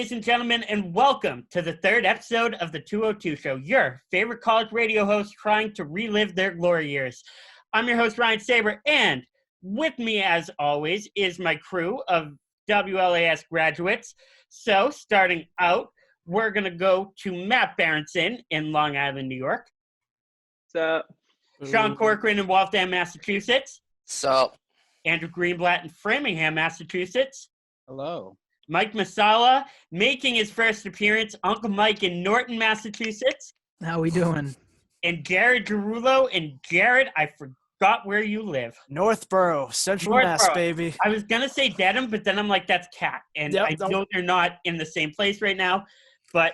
ladies and gentlemen, and welcome to the third episode of the 202 Show, your favorite college radio host trying to relive their glory years. I'm your host, Ryan Saber, and with me, as always, is my crew of WLAS graduates. So, starting out, we're going to go to Matt Berentsen in Long Island, New York. What's up? Sean Corcoran in Waltham, Massachusetts. So, Andrew Greenblatt in Framingham, Massachusetts. Hello. Mike Masala making his first appearance, Uncle Mike in Norton, Massachusetts. How we doing? And Jared Guirleo. And Jared, I forgot where you live. Northborough, Central Mass, baby. I was going to say Dedham, but then I'm like, that's Cat. And I know they're not in the same place right now. But,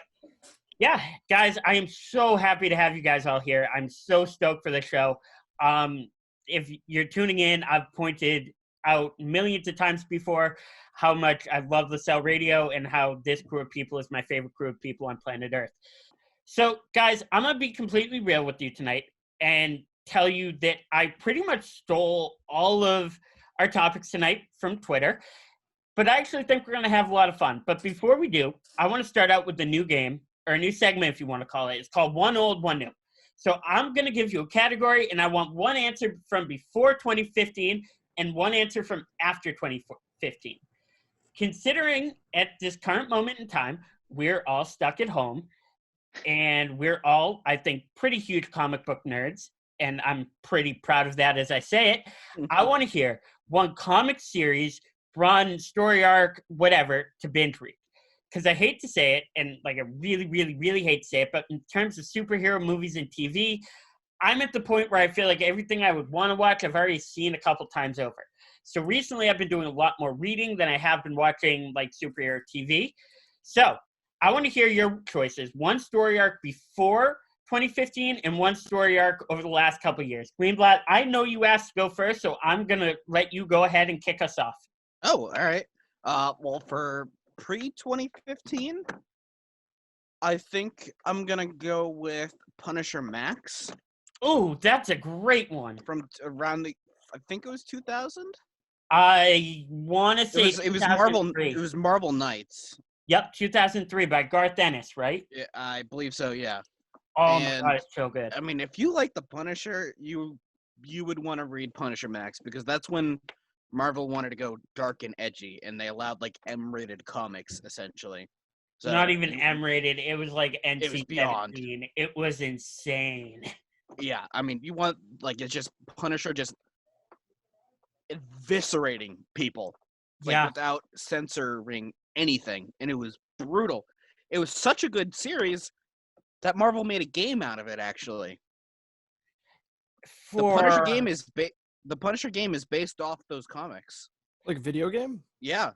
yeah, guys, I am so happy to have you guys all here. I'm so stoked for the show. If you're tuning in, I've pointed out millions of times before how much I love Lasell Radio and how this crew of people is my favorite crew of people on planet Earth. So, guys, I'm going to be completely real with you tonight and tell you that I pretty much stole all of our topics tonight from Twitter, but I actually think we're going to have a lot of fun. But before we do, I want to start out with a new game, or a new segment if you want to call it. It's called One Old, One New. So I'm going to give you a category, and I want one answer from before 2015 and one answer from after 2015. Considering at this current moment in time, we're all stuck at home, and we're all, I think, pretty huge comic book nerds, and I'm pretty proud of that as I say it. I want to hear one comic series, run, story arc, whatever, to binge read. Because I hate to say it, and like I really, really, really hate to say it, but in terms of superhero movies and TV, I'm at the point where I feel like everything I would want to watch, I've already seen a couple times over. So recently I've been doing a lot more reading than I have been watching like superhero TV. So I want to hear your choices. One story arc before 2015 and one story arc over the last couple of years. Greenblatt, I know you asked to go first, so I'm going to let you go ahead and kick us off. Oh, all right. Well, for pre-2015, I think I'm going to go with Punisher Max. Oh, that's a great one. From around I think it was 2000? I want to say it was Marvel Knights. Yep, 2003 by Garth Ennis, right? Yeah, I believe so, yeah. Oh my God, it's so good. I mean, if you like the Punisher, you would want to read Punisher Max, because that's when Marvel wanted to go dark and edgy, and they allowed like M-rated comics essentially. So not even M-rated, it was like NC-17. It was beyond. It was insane. Yeah, I mean, you want like it's just Punisher just eviscerating people, like without censoring anything, and it was brutal. It was such a good series that Marvel made a game out of it. Actually, the Punisher game is based off those comics. Like video game? Yeah.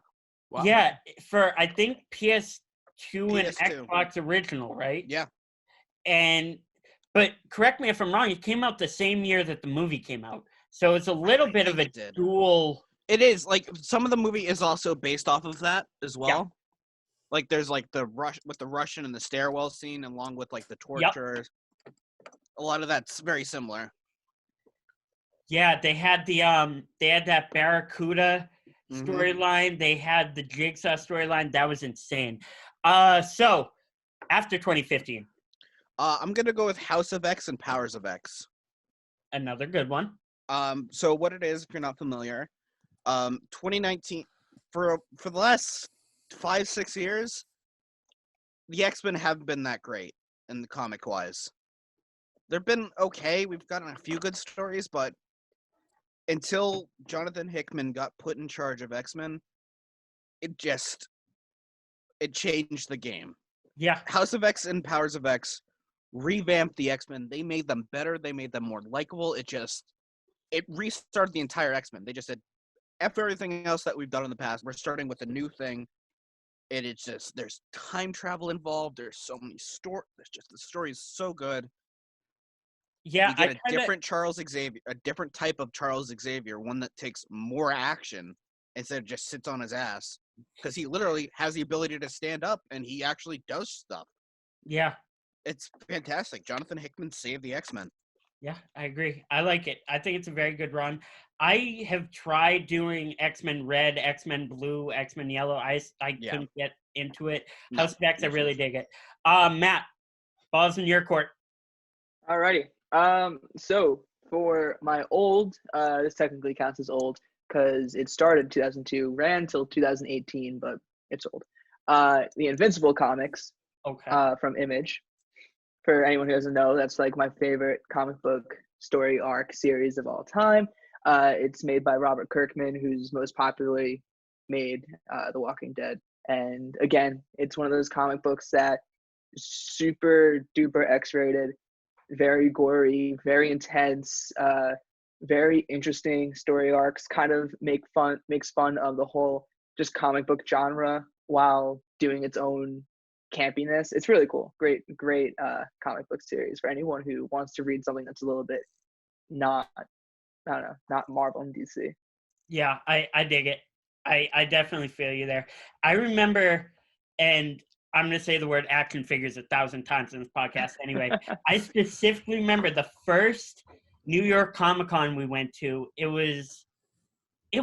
Wow. Yeah, for I think PS2 and Xbox original, right? Yeah. But correct me if I'm wrong, it came out the same year that the movie came out. So it's a little bit of a dual. It is, like, some of the movie is also based off of that as well. Yeah. Like, there's, like, the Russian and the stairwell scene, along with, like, the torture. Yep. A lot of that's very similar. Yeah, they had that Barracuda storyline. They had the Jigsaw storyline. That was insane. So, after 2015. I'm going to go with House of X and Powers of X. Another good one. So what it is, if you're not familiar, 2019, for the last 5-6 years, the X-Men haven't been that great in the comic-wise. They've been okay. We've gotten a few good stories, but until Jonathan Hickman got put in charge of X-Men, it changed the game. Yeah. House of X and Powers of X revamped the X-Men. They made them better. They made them more likable. It restarted the entire X-Men. They just said, after everything else that we've done in the past, we're starting with a new thing. And it's just, there's time travel involved. There's so many stories. The story is so good. Yeah, you get a different type of Charles Xavier, one that takes more action instead of just sits on his ass. Because he literally has the ability to stand up, and he actually does stuff. Yeah. It's fantastic. Jonathan Hickman saved the X-Men. Yeah, I agree. I like it. I think it's a very good run. I have tried doing X-Men Red, X-Men Blue, X-Men Yellow. I couldn't get into it. No, House of X, I really dig it. Matt, ball's in your court. Alrighty. So for my old, this technically counts as old because it started in 2002, ran until 2018, but it's old. The Invincible comics, from Image. For anyone who doesn't know, that's like my favorite comic book story arc series of all time. It's made by Robert Kirkman, who's most popularly made The Walking Dead. And again, it's one of those comic books that is super duper X-rated, very gory, very intense, very interesting story arcs, kind of makes fun of the whole just comic book genre while doing its own campiness. It's really cool. Great comic book series for anyone who wants to read something that's a little bit not Marvel and DC. Yeah, I dig it. I definitely feel you there. I remember, and I'm going to say the word action figures 1,000 times in this podcast anyway. I specifically remember the first New York Comic-Con we went to. It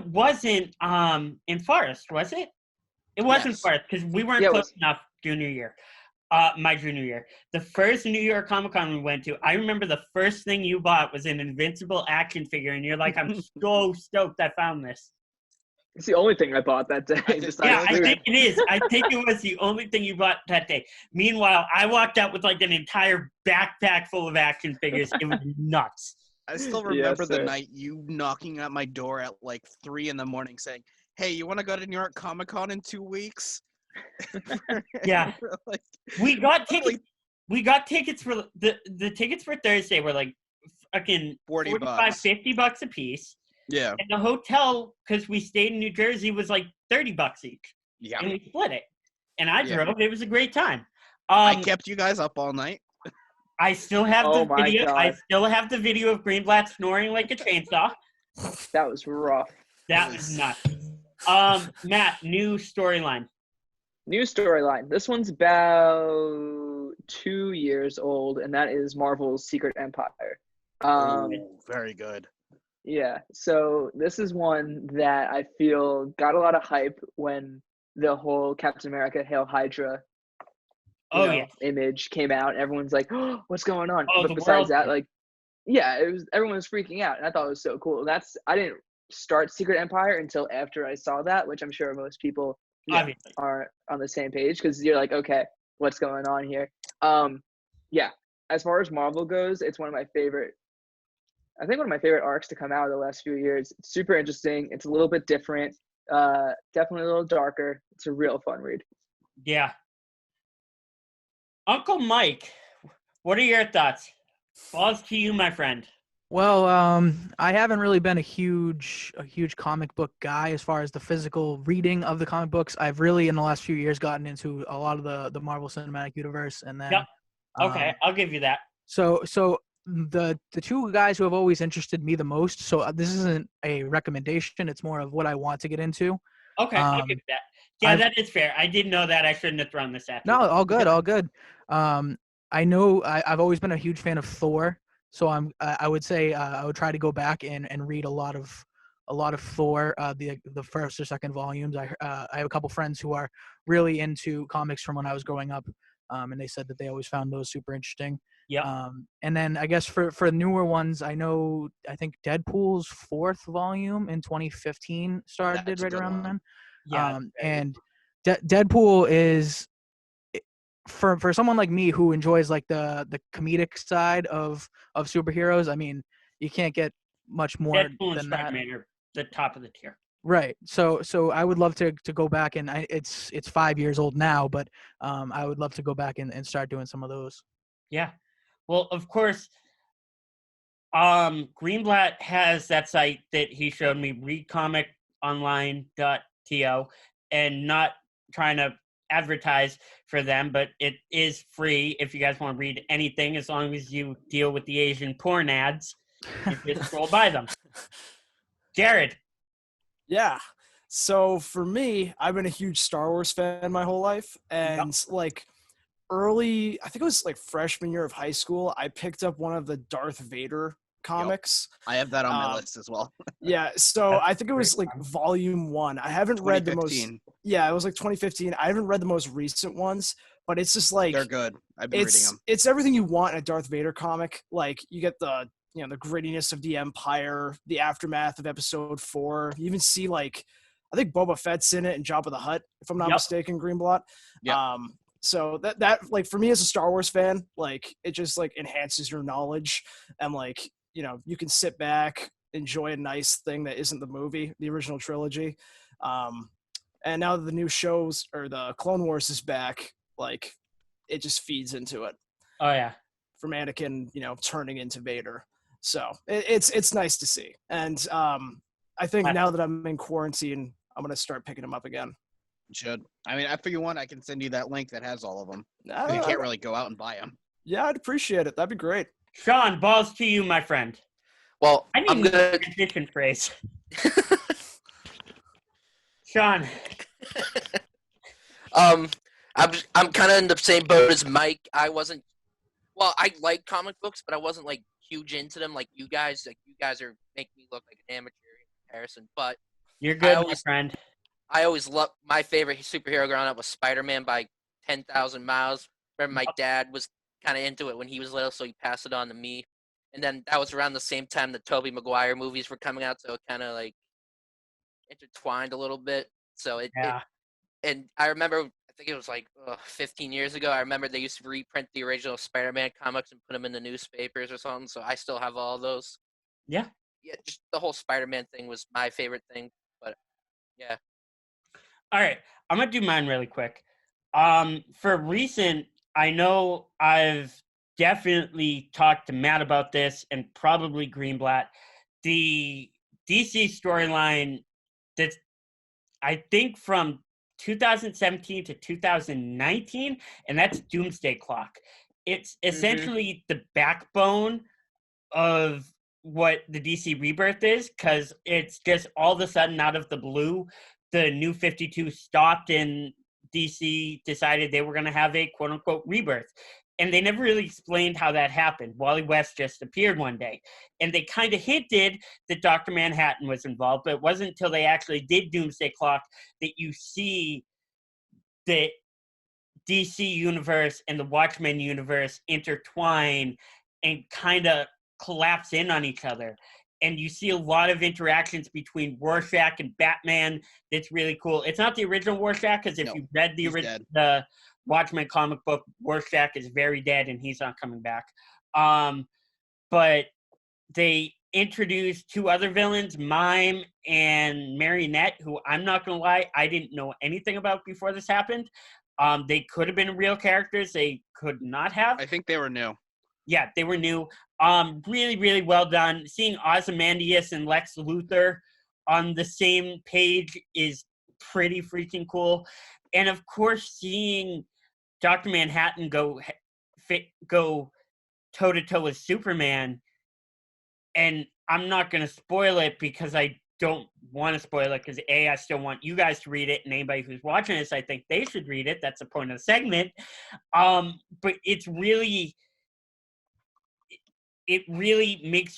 wasn't in Forest, was it? It wasn't Forest because we weren't close enough junior year. My junior year. The first New York Comic-Con we went to, I remember the first thing you bought was an Invincible action figure, and you're like, I'm so stoked I found this. It's the only thing I bought that day. Yeah, I think it is. I think it was the only thing you bought that day. Meanwhile, I walked out with like an entire backpack full of action figures. It was nuts. I still remember the night you knocking at my door at like 3 a.m. saying, "Hey, you want to go to New York Comic Con in 2 weeks?" Yeah, like, we got tickets. We got tickets for the tickets for Thursday were like fucking $45, $50 a piece. Yeah. And the hotel, because we stayed in New Jersey, was like $30 each. Yeah. And we split it. And I drove. It was a great time. I kept you guys up all night. I still have the video. God. I still have the video of Greenblatt snoring like a chainsaw. That was rough. That was nuts. Matt, new storyline. New storyline. This one's about 2 years old, and that is Marvel's Secret Empire. Very good. Yeah, so this is one that I feel got a lot of hype when the whole Captain America Hail Hydra image came out. Everyone's like, "Oh, what's going on?" But besides that, everyone was freaking out, and I thought it was so cool. I didn't start Secret Empire until after I saw that, which I'm sure most people are on the same page because you're like, okay, what's going on here? As far as Marvel goes, it's one of my favorite arcs to come out of the last few years. It's super interesting. It's a little bit different. Definitely a little darker. It's a real fun read. Yeah. Uncle Mike, what are your thoughts? Balls to you, my friend. Well, I haven't really been a huge comic book guy as far as the physical reading of the comic books. I've really, in the last few years, gotten into a lot of the Marvel Cinematic Universe, and then. Yep. Okay, I'll give you that. So the two guys who have always interested me the most. So this isn't a recommendation; it's more of what I want to get into. Okay, I'll give you that. Yeah, that is fair. I didn't know that. I shouldn't have thrown this at you. No, all good, all good. I know I've always been a huge fan of Thor. So I would say I would try to go back and read a lot of Thor, the first or second volumes. I have a couple friends who are really into comics from when I was growing up, and they said that they always found those super interesting. Yeah. And then I guess for newer ones, I think Deadpool's 4th volume in 2015 started right around then. Yeah. And Deadpool is. For someone like me who enjoys like the comedic side of superheroes, I mean, you can't get much more Deadpool than and that. Spider-Man are the top of the tier. Right. So I would love to go back, and it's 5 years old now, but I would love to go back and start doing some of those. Yeah. Well, of course, Greenblatt has that site that he showed me, readcomiconline.to, and not trying to advertise for them, but it is free if you guys want to read anything, as long as you deal with the Asian porn ads. You just scroll by them. Jared. Yeah. So for me, I've been a huge Star Wars fan my whole life, and I think it was like freshman year of high school, I picked up one of the Darth Vader comics. Yep. I have that on my list as well. Yeah, so I think it was like volume 1. I haven't read the most. Yeah, it was like 2015. I haven't read the most recent ones, but it's just like they're good. I've been reading them. It's everything you want in a Darth Vader comic. Like you get the the grittiness of the Empire, the aftermath of Episode 4. You even see like I think Boba Fett's in it and Jabba the Hutt, if I'm not mistaken, Greenblatt. Yep. So that like for me as a Star Wars fan, like it just like enhances your knowledge and like you can sit back, enjoy a nice thing that isn't the movie, the original trilogy. And now that the new shows or the Clone Wars is back, like it just feeds into it. Oh yeah. From Anakin, turning into Vader. So it's nice to see. And I think now that I'm in quarantine, I'm going to start picking them up again. You should. I mean, if you want, I can send you that link that has all of them. You can't really go out and buy them. Yeah, I'd appreciate it. That'd be great. Sean, balls to you, my friend. Well, I need a transition phrase. Sean. I'm kind of in the same boat as Mike. I like comic books, but I wasn't like huge into them like you guys. Like you guys are making me look like an amateur in comparison. But you're good, my friend. I always loved my favorite superhero growing up was Spider-Man by 10,000 miles. Remember my dad was kind of into it when he was little, so he passed it on to me. And then that was around the same time the Tobey Maguire movies were coming out, so it kind of like intertwined a little bit. So and I remember, I think it was like 15 years ago, I remember they used to reprint the original Spider-Man comics and put them in the newspapers or something, so I still have all those. Yeah. Yeah, just the whole Spider-Man thing was my favorite thing, but yeah. All right, I'm going to do mine really quick. For recent, I know I've definitely talked to Matt about this and probably Greenblatt. The DC storyline that's, I think, from 2017 to 2019, and that's Doomsday Clock. It's essentially the backbone of what the DC Rebirth is, because it's just all of a sudden out of the blue, the New 52 stopped and DC decided they were going to have a quote-unquote rebirth. And they never really explained how that happened. Wally West just appeared one day. And they kind of hinted that Dr. Manhattan was involved, but it wasn't until they actually did Doomsday Clock that you see the DC universe and the Watchmen universe intertwine and kind of collapse in on each other. And you see a lot of interactions between Rorschach and Batman. That's really cool. It's not the original Rorschach, because if you read the Watchmen comic book, Rorschach is very dead and he's not coming back. But they introduced two other villains, Mime and Marionette, who I'm not going to lie, I didn't know anything about before this happened. They could have been real characters. They could not have. I think they were new. Yeah, they were new. Really, really well done. Seeing Ozymandias and Lex Luthor on the same page is pretty freaking cool. And of course, seeing Dr. Manhattan go toe-to-toe with Superman, and I'm not going to spoil it because I don't want to spoil it, because I still want you guys to read it, and anybody who's watching this, I think they should read it. That's the point of the segment. But it's really... It really makes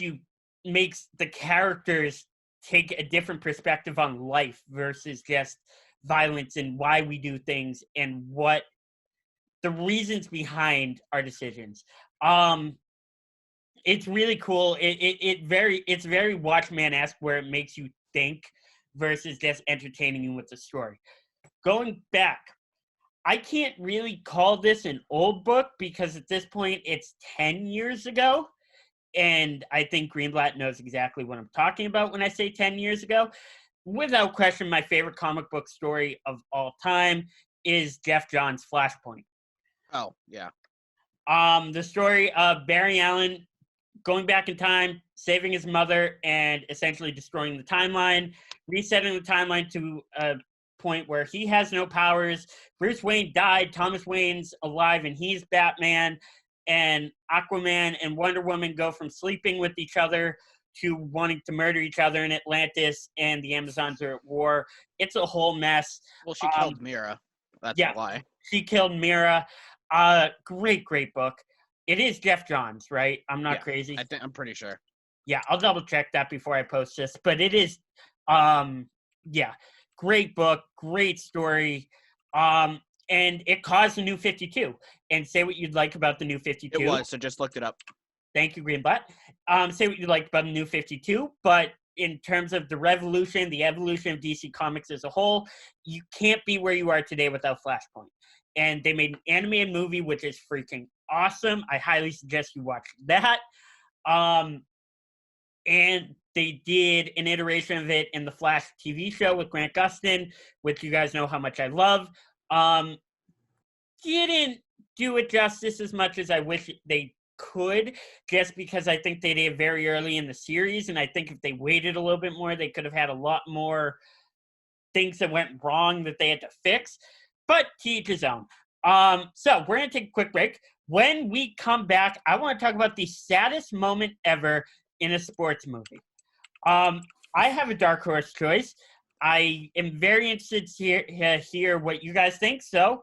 the characters take a different perspective on life versus just violence and why we do things and what the reasons behind our decisions. It's really cool. It's very Watchmen-esque, where it makes you think versus just entertaining you with the story. Going back, I can't really call this an old book because at this point it's 10 years ago. And I think Greenblatt knows exactly what I'm talking about when I say 10 years ago. Without question, my favorite comic book story of all time is Jeff Johns' Flashpoint. Oh, yeah. The story of Barry Allen going back in time, saving his mother, and essentially destroying the timeline, resetting the timeline to a point where he has no powers. Bruce Wayne died, Thomas Wayne's alive, and he's Batman. And Aquaman and Wonder Woman go from sleeping with each other to wanting to murder each other in Atlantis, and the Amazons are at war. It's a whole mess. Well, she killed Mira. That's why. She killed Mira. Great book. It is Jeff Johns, right? I'm not crazy. I'm pretty sure. Yeah, I'll double check that before I post this. But it is, great book, great story. And it caused the New 52. And say what you'd like about the New 52. It was, so just looked it up. Thank you, Greenblatt. Say what you like about the New 52, but in terms of the revolution, the evolution of DC Comics as a whole, you can't be where you are today without Flashpoint. And they made an animated movie, which is freaking awesome. I highly suggest you watch that. And they did an iteration of it in the Flash TV show with Grant Gustin, which you guys know how much I love. Didn't do it justice as much as I wish they could, just because I think they did very early in the series, and I think if they waited a little bit more, they could have had a lot more things that went wrong that they had to fix. But to each his own. So we're going to take a quick break. When we come back, I want to talk about the saddest moment ever in a sports movie. I have a dark horse choice. I am very interested to hear what you guys think. So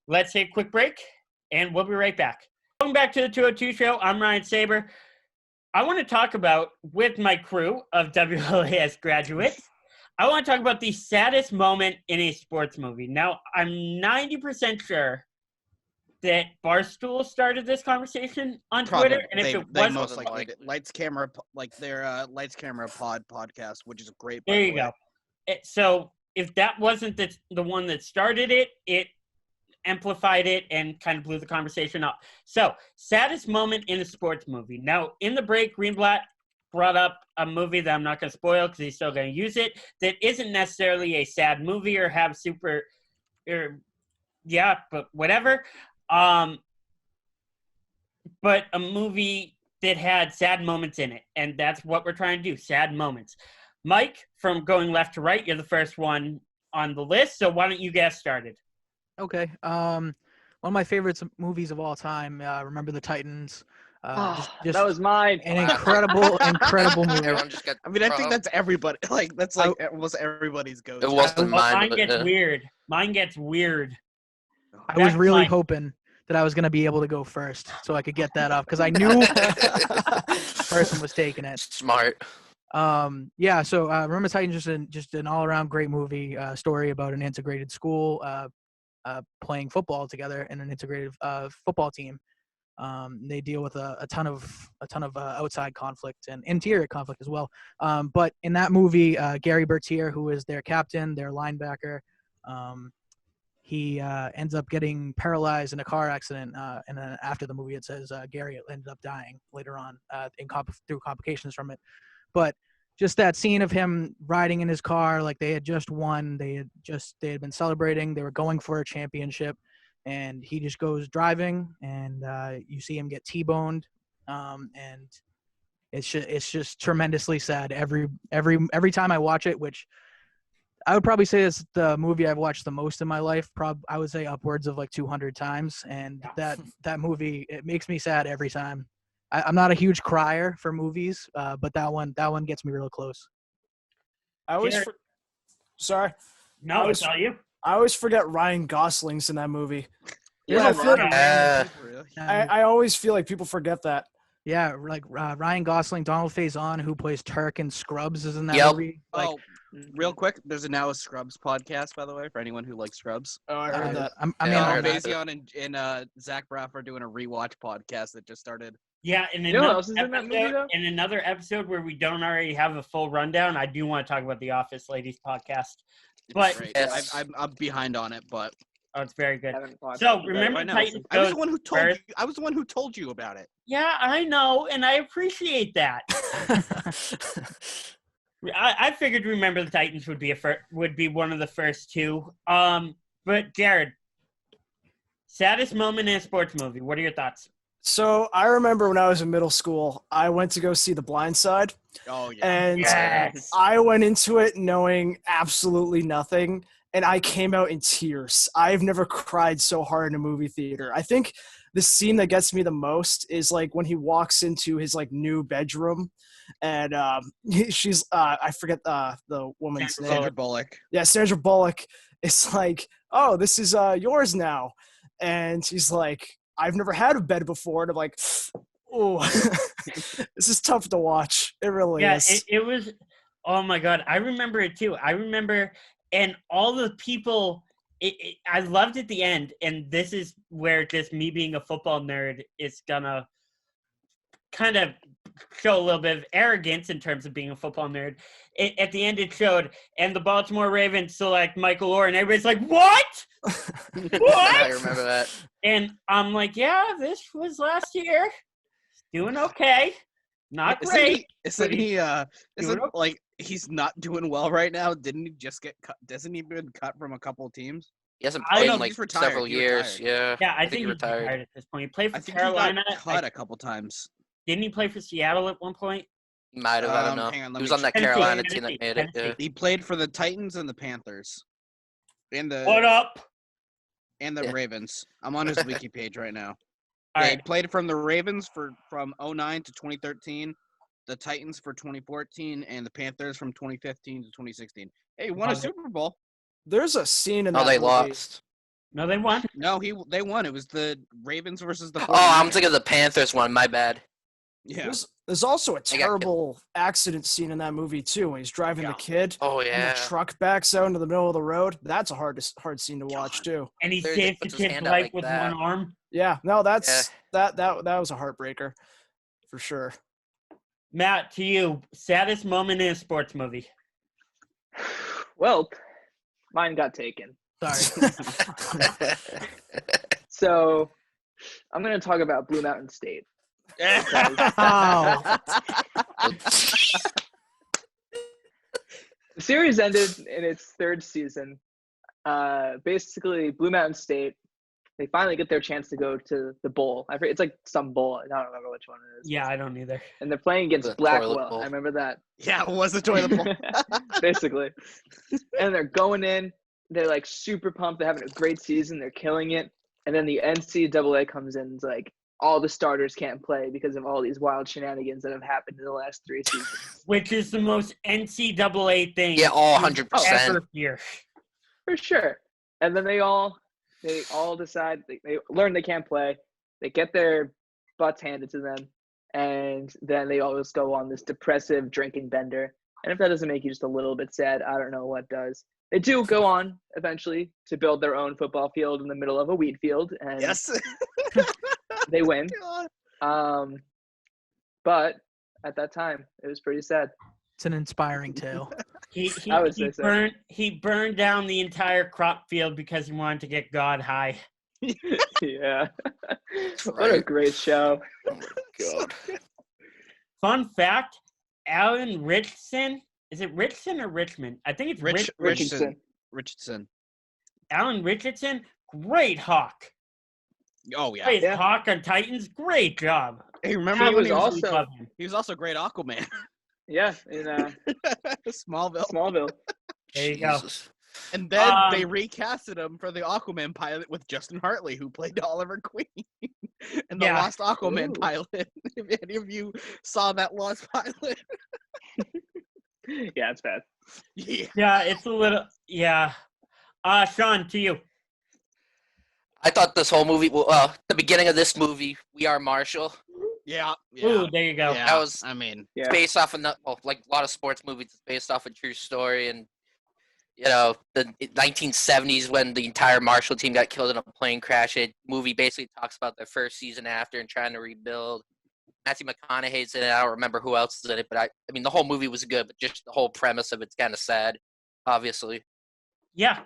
let's take a quick break, and we'll be right back. Welcome back to the 202 Show. I'm Ryan Saber. I want to talk about, with my crew of WLAS graduates, I want to talk about the saddest moment in a sports movie. Now, I'm 90% sure that Barstool started this conversation on Twitter, and if it wasn't, most likely did. Lights Camera, like their Lights Camera podcast, which is a great. There you go. So if that wasn't the one that started it, it amplified it and kind of blew the conversation up. So, saddest moment in a sports movie. Now, in the break, Greenblatt brought up a movie that I'm not going to spoil because he's still going to use it, that isn't necessarily a sad movie or have but whatever. But a movie that had sad moments in it, and that's what we're trying to do, sad moments. Mike, from going left to right, you're the first one on the list, so why don't you get started? Okay. One of my favorite movies of all time, Remember the Titans. Just that was mine. An incredible movie. Everyone just got. I think that's everybody. Like that's like almost everybody's go-to. It wasn't mine. Mine gets weird. I was really hoping that I was going to be able to go first so I could get that off because I knew the person was taking it. Smart. So Remember the Titans just an all-around great movie story about an integrated school playing football together in an integrated football team. They deal with a ton of outside conflict and interior conflict as well. But in that movie, Gary Bertier, who is their captain, their linebacker, he ends up getting paralyzed in a car accident. And then after the movie, it says Gary ended up dying later on through complications from it. But just that scene of him riding in his car, like they had just won, they had been celebrating, they were going for a championship. And he just goes driving, and you see him get T-boned, and it's just tremendously sad every time I watch it. Which I would probably say is the movie I've watched the most in my life. I would say upwards of like 200 times, and that movie, it makes me sad every time. I'm not a huge crier for movies, but that one gets me real close. Sorry. No, it's not you. I always forget Ryan Gosling's in that movie. Yeah, I always feel like people forget that. Yeah, like Ryan Gosling, Donald Faison, who plays Turk in Scrubs, is in that movie. Like, real quick, there's a Now a Scrubs podcast, by the way, for anyone who likes Scrubs. Oh, I heard that. Faison and Zach Braff are doing a rewatch podcast that just started. Yeah, in another episode where we don't already have a full rundown, I do want to talk about the Office Ladies podcast. But yes. I'm behind on it, but it's very good. So remember, Titans. I was the one who told you. I was the one who told you about it. Yeah, I know, and I appreciate that. I figured Remember the Titans would be one of the first two. But Jared, saddest moment in a sports movie. What are your thoughts? So I remember when I was in middle school, I went to go see The Blind Side. Oh, yeah. And yes. I went into it knowing absolutely nothing, and I came out in tears. I've never cried so hard in a movie theater. I think the scene that gets me the most is like when he walks into his like new bedroom, and she's I forget the woman's name. Sandra Bullock. Yeah, Sandra Bullock. It's like, oh, this is yours now. And he's like, I've never had a bed before. And I'm like, oh, this is tough to watch. It really is. It was, oh my God. I remember it too. I remember, and all the people, I loved at the end. And this is where just me being a football nerd is gonna kind of show a little bit of arrogance in terms of being a football nerd. At the end, it showed, and the Baltimore Ravens select Michael Oher, and everybody's like, what? What? I remember that. And I'm like, yeah, this was last year. Doing okay. Not great. Isn't he like he's not doing well right now? Didn't he just get cut? Doesn't he been cut from a couple of teams? He hasn't played in like he's retired. several years. Yeah. Yeah, I think he's retired at this point. He played for I think Carolina. he got cut a couple times. Didn't he play for Seattle at one point? He might have. I don't know. Hang on, he was on that Tennessee, Carolina team that made it. Yeah. Tennessee. He played for the Titans and the Panthers, and the What up? Yeah. Ravens. I'm on his wiki page right now. All He right. played from the Ravens from 09 to 2013, the Titans for 2014, and the Panthers from 2015 to 2016. Hey, he won a Super Bowl. There's a scene in that Oh, they movie. lost. No, they won. No, they won. It was the Ravens versus the 49ers. Oh, I'm thinking of the Panthers one. My bad. Yeah. There's also a They got terrible accident scene in that movie too, when he's driving the kid Oh and yeah. the truck backs out into the middle of the road. That's a hard scene to watch God. too. And he There, saved the puts his kid's hand out life like with that. one arm. Yeah, no, that was a heartbreaker for sure. Matt, to you, saddest moment in a sports movie. Well, mine got taken. Sorry. So I'm going to talk about Blue Mountain State. Oh. The series ended in its third season. Basically, Blue Mountain State, they finally get their chance to go to the bowl. It's like some bowl. I don't remember which one it is. Yeah, I don't either. And they're playing against The Blackwell. toilet bowl. I remember that. Yeah, it was a toilet bowl. Basically. And they're going in. They're like super pumped. They're having a great season. They're killing it. And then the NCAA comes in and is like, all the starters can't play because of all these wild shenanigans that have happened in the last 3 seasons. Which is the most NCAA thing. Yeah, all we've 100%. ever here. For sure. And then they all decide they learn they can't play. They get their butts handed to them, and then they always go on this depressive drinking bender. And if that doesn't make you just a little bit sad, I don't know what does. They do go on eventually to build their own football field in the middle of a wheat field, and Yes. they win. God. But at that time, it was pretty sad. It's an inspiring tale. I would say so. He burned down the entire crop field because he wanted to get God high. Yeah. What a right. great show. Oh my god. Fun fact, Alan Richardson, is it Richardson or Richmond? I think it's Richardson. Richardson. Alan Richardson, great Hawk. Oh yeah. Great Yeah. Hawk on Titans, great job. Hey, remember He when was also Love him. he was also great Aquaman. yeah in Smallville. Smallville. There you go. Jesus. And then they Um, recasted him for the Aquaman pilot with Justin Hartley, who played Oliver Queen in the Yeah. Lost Aquaman Ooh. pilot. If any of you saw that Lost pilot, Yeah, it's bad. yeah. Yeah, it's a little, yeah. Sean, to you. I thought this whole movie, well, the beginning of this movie, We Are Marshall, Yeah. Ooh, there you go. Yeah. That was- I mean, Yeah. based off of, like a lot of sports movies, it's based off a true story. And, you know, the 1970s when the entire Marshall team got killed in a plane crash, movie basically talks about their first season after and trying to rebuild. Matthew McConaughey's in it. I don't remember who else is in it, but I mean, the whole movie was good, but just the whole premise of it's kind of sad, obviously. Yeah.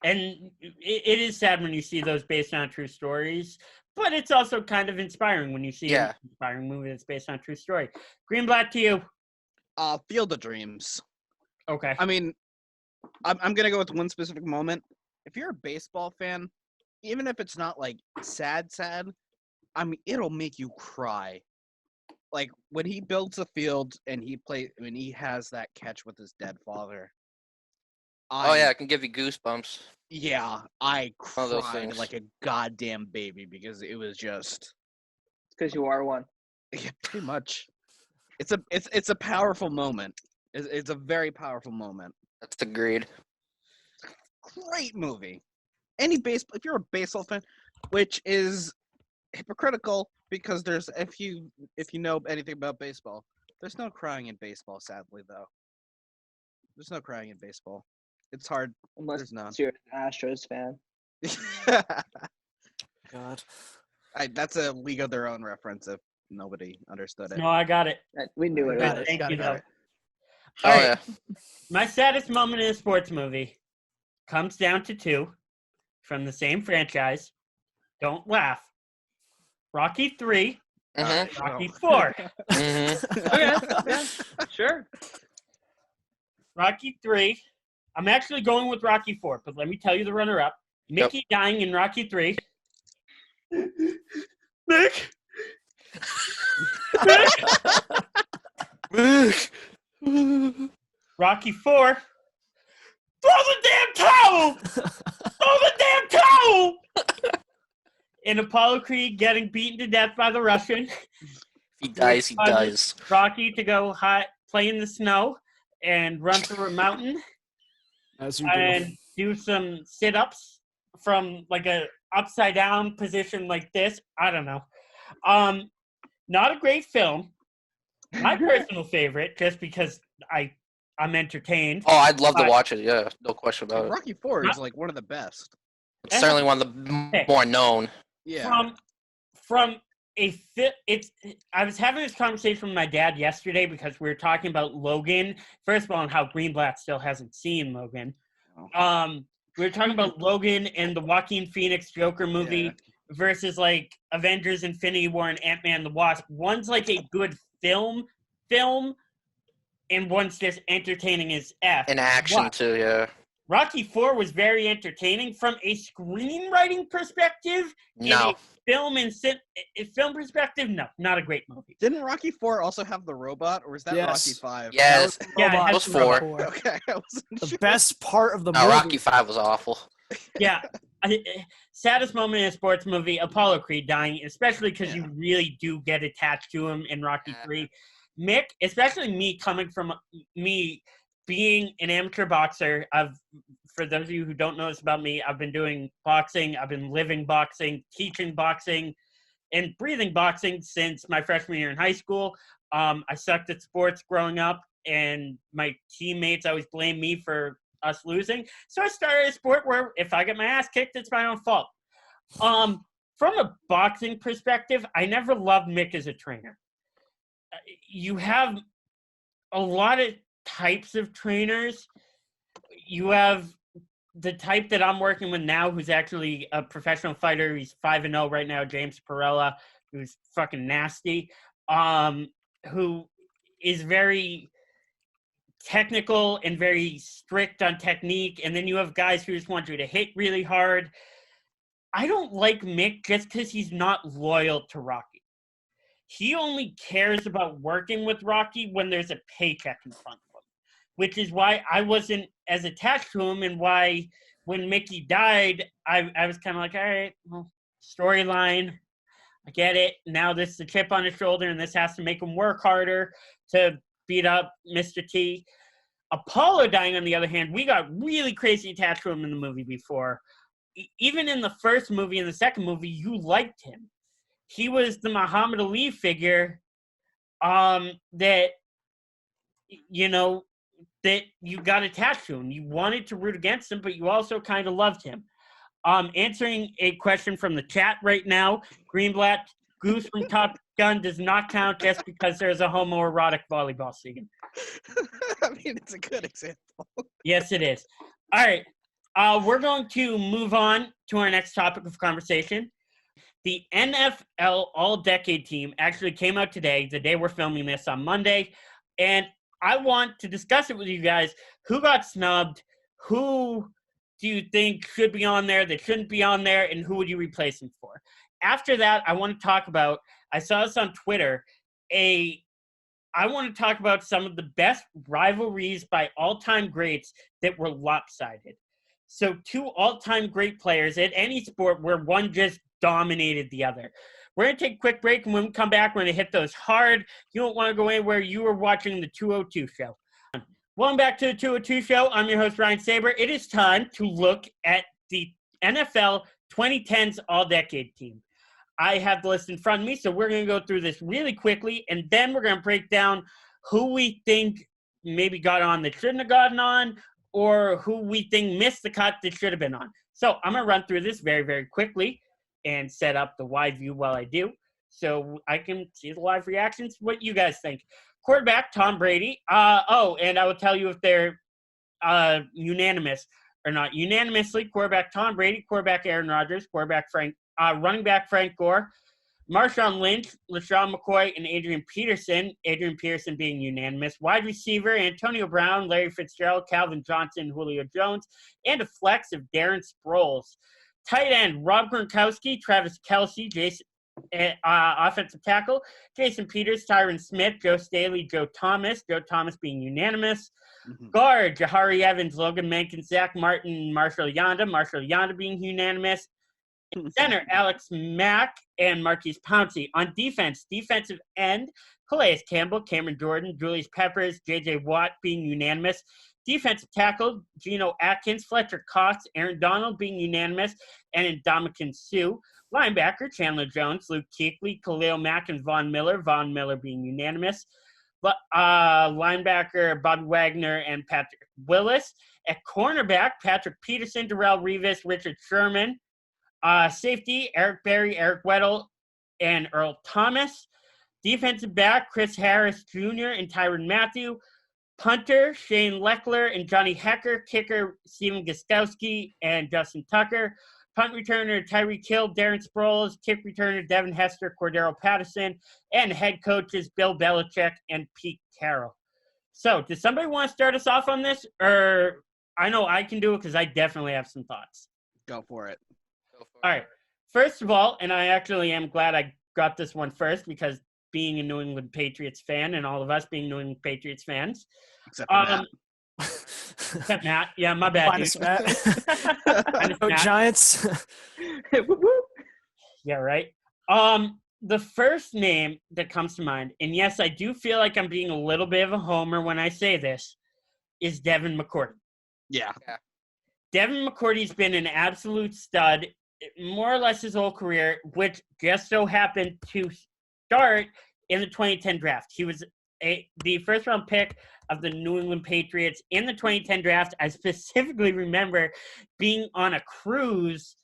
And it is sad when you see those based on true stories, but it's also kind of inspiring when you see an inspiring movie that's based on a true story. Greenblatt, to you. Field of Dreams. Okay. I mean, I'm gonna go with one specific moment. If you're a baseball fan, even if it's not like sad, I mean, it'll make you cry. Like when he builds a field and when he has that catch with his dead father. Oh, yeah, it can give you goosebumps. Yeah, I One of those cried things. like a goddamn baby because it was just Because you are one. yeah, pretty much. It's a powerful moment. It's a very powerful moment. That's agreed. Great movie. If you're a baseball fan, which is hypocritical because there's if you know anything about baseball, there's no crying in baseball. Sadly, though, there's no crying in baseball. It's hard. Unless There's none. you're an Astros fan. God. That's a League of Their Own reference if nobody understood it. No, I got it. We knew it. Got Right? it. Thank Got you, it. though. Oh All right. yeah. My saddest moment in a sports movie comes down to two from the same franchise. Don't laugh. Rocky 3, Mhm. Rocky 4. Mhm. Okay. Yeah. Sure. Rocky 3. I'm actually going with Rocky 4, but let me tell you the runner-up. Mickey dying in Rocky 3. Mick! Rocky 4. Throw the damn towel! Throw the damn towel! And Apollo Creed getting beaten to death by the Russian. If he dies, he dies. Rocky to go play in the snow and run through a mountain As you do. and do some sit-ups from like a upside down position like this. I don't know. Not a great film. My personal favorite, just because I'm entertained. Oh, I'd love to watch it. Yeah, no question about it. Rocky 4 is like one of the best. It's certainly one of the more known. Yeah. From a fit, I was having this conversation with my dad yesterday because we were talking about Logan. First of all, and how Greenblatt still hasn't seen Logan. We were talking about Logan and the Joaquin Phoenix Joker movie versus like Avengers: Infinity War and Ant-Man the Wasp. One's like a good film, and one's just entertaining as F. In action too, yeah. Rocky 4 was very entertaining from a screenwriting perspective. No. Film perspective, no, not a great movie. Didn't Rocky 4 also have the robot, or was that Yes. Rocky 5? Yes. Yeah, it was 4. Okay, I wasn't The sure. best part of the No, movie. Rocky 5 was awful. Yeah. Saddest moment in a sports movie, Apollo Creed dying, especially because you really do get attached to him in Rocky 3. Mick, especially me coming from me being an amateur boxer, for those of you who don't know this about me, I've been doing boxing, I've been living boxing, teaching boxing, and breathing boxing since my freshman year in high school. I sucked at sports growing up, and my teammates always blame me for us losing. So I started a sport where if I get my ass kicked, it's my own fault. From a boxing perspective, I never loved Mick as a trainer. You have a lot of types of trainers. You have the type that I'm working with now, who's actually a professional fighter. He's 5-0 right now, James Perella, who's fucking nasty, who is very technical and very strict on technique. And then you have guys who just want you to hit really hard. I don't like Mick just because he's not loyal to Rocky. He only cares about working with Rocky when there's a paycheck in front of him, which is why I wasn't as attached to him, and why when Mickey died, I was kind of like, all right, well, storyline, I get it. Now this is a chip on his shoulder, and this has to make him work harder to beat up Mr. T. Apollo dying, on the other hand, we got really crazy attached to him in the movie before. Even in the first movie and the second movie, you liked him. He was the Muhammad Ali figure that, you know, that you got attached to him. You wanted to root against him, but you also kind of loved him. Answering a question from the chat right now, Greenblatt, Goose from Top Gun does not count just because there's a homoerotic volleyball scene. I mean, it's a good example. Yes, it is. All right. We're going to move on to our next topic of conversation. The NFL All-Decade team actually came out today, the day we're filming this on Monday, and I want to discuss it with you guys. Who got snubbed? Who do you think should be on there that shouldn't be on there? And who would you replace them for? After that, I want to talk about, I saw this on Twitter, I want to talk about some of the best rivalries by all-time greats that were lopsided. So 2 all-time great players at any sport where one just dominated the other. We're going to take a quick break, and when we come back, we're going to hit those hard. You don't want to go anywhere. You are watching the 202 Show. Welcome back to the 202 Show. I'm your host, Ryan Saber. It is time to look at the NFL 2010's all-decade team. I have the list in front of me, so we're going to go through this really quickly, and then we're going to break down who we think maybe got on that shouldn't have gotten on, or who we think missed the cut that should have been on. So I'm going to run through this very, very quickly and set up the wide view while I do, so I can see the live reactions, what you guys think. Quarterback, Tom Brady. And I will tell you if they're unanimous or not. Unanimously, quarterback Tom Brady, quarterback Aaron Rodgers, running back Frank Gore, Marshawn Lynch, LaShawn McCoy, and Adrian Peterson. Adrian Peterson being unanimous. Wide receiver, Antonio Brown, Larry Fitzgerald, Calvin Johnson, Julio Jones, and a flex of Darren Sproles. Tight end, Rob Gronkowski, Travis Kelce, offensive tackle, Jason Peters, Tyron Smith, Joe Staley, Joe Thomas being unanimous. Mm-hmm. Guard, Jahari Evans, Logan Mencken, Zach Martin, Marshall Yanda being unanimous. Center, Alex Mack and Marquise Pouncey. On defense, defensive end, Calais Campbell, Cameron Jordan, Julius Peppers, J.J. Watt being unanimous. Defensive tackle, Geno Atkins, Fletcher Cox, Aaron Donald being unanimous, and Ndamukong Suh. Linebacker, Chandler Jones, Luke Kuechly, Khalil Mack, and Von Miller being unanimous. Linebacker, Bobby Wagner and Patrick Willis. At cornerback, Patrick Peterson, Darrelle Revis, Richard Sherman. Safety, Eric Berry, Eric Weddle, and Earl Thomas. Defensive back, Chris Harris Jr. and Tyrann Mathieu. Punter, Shane Leckler and Johnny Hecker. Kicker, Steven Gostkowski and Justin Tucker. Punt returner, Tyreek Hill, Darren Sproles. Kick returner, Devin Hester, Cordero Patterson. And head coaches, Bill Belichick and Pete Carroll. So, does somebody want to start us off on this? Or I know I can do it because I definitely have some thoughts. Go for it. All right. First of all, and I actually am glad I got this one first because being a New England Patriots fan and all of us being New England Patriots fans. Except for Matt. Except Matt. Yeah, my bad. Minus Matt. Go Giants. Yeah, right. The first name that comes to mind, and yes, I do feel like I'm being a little bit of a homer when I say this, is Devin McCourty. Yeah. Devin McCourty's been an absolute stud more or less his whole career, which just so happened to start in the 2010 draft. He was the first-round pick of the New England Patriots in the 2010 draft. I specifically remember being on a cruise,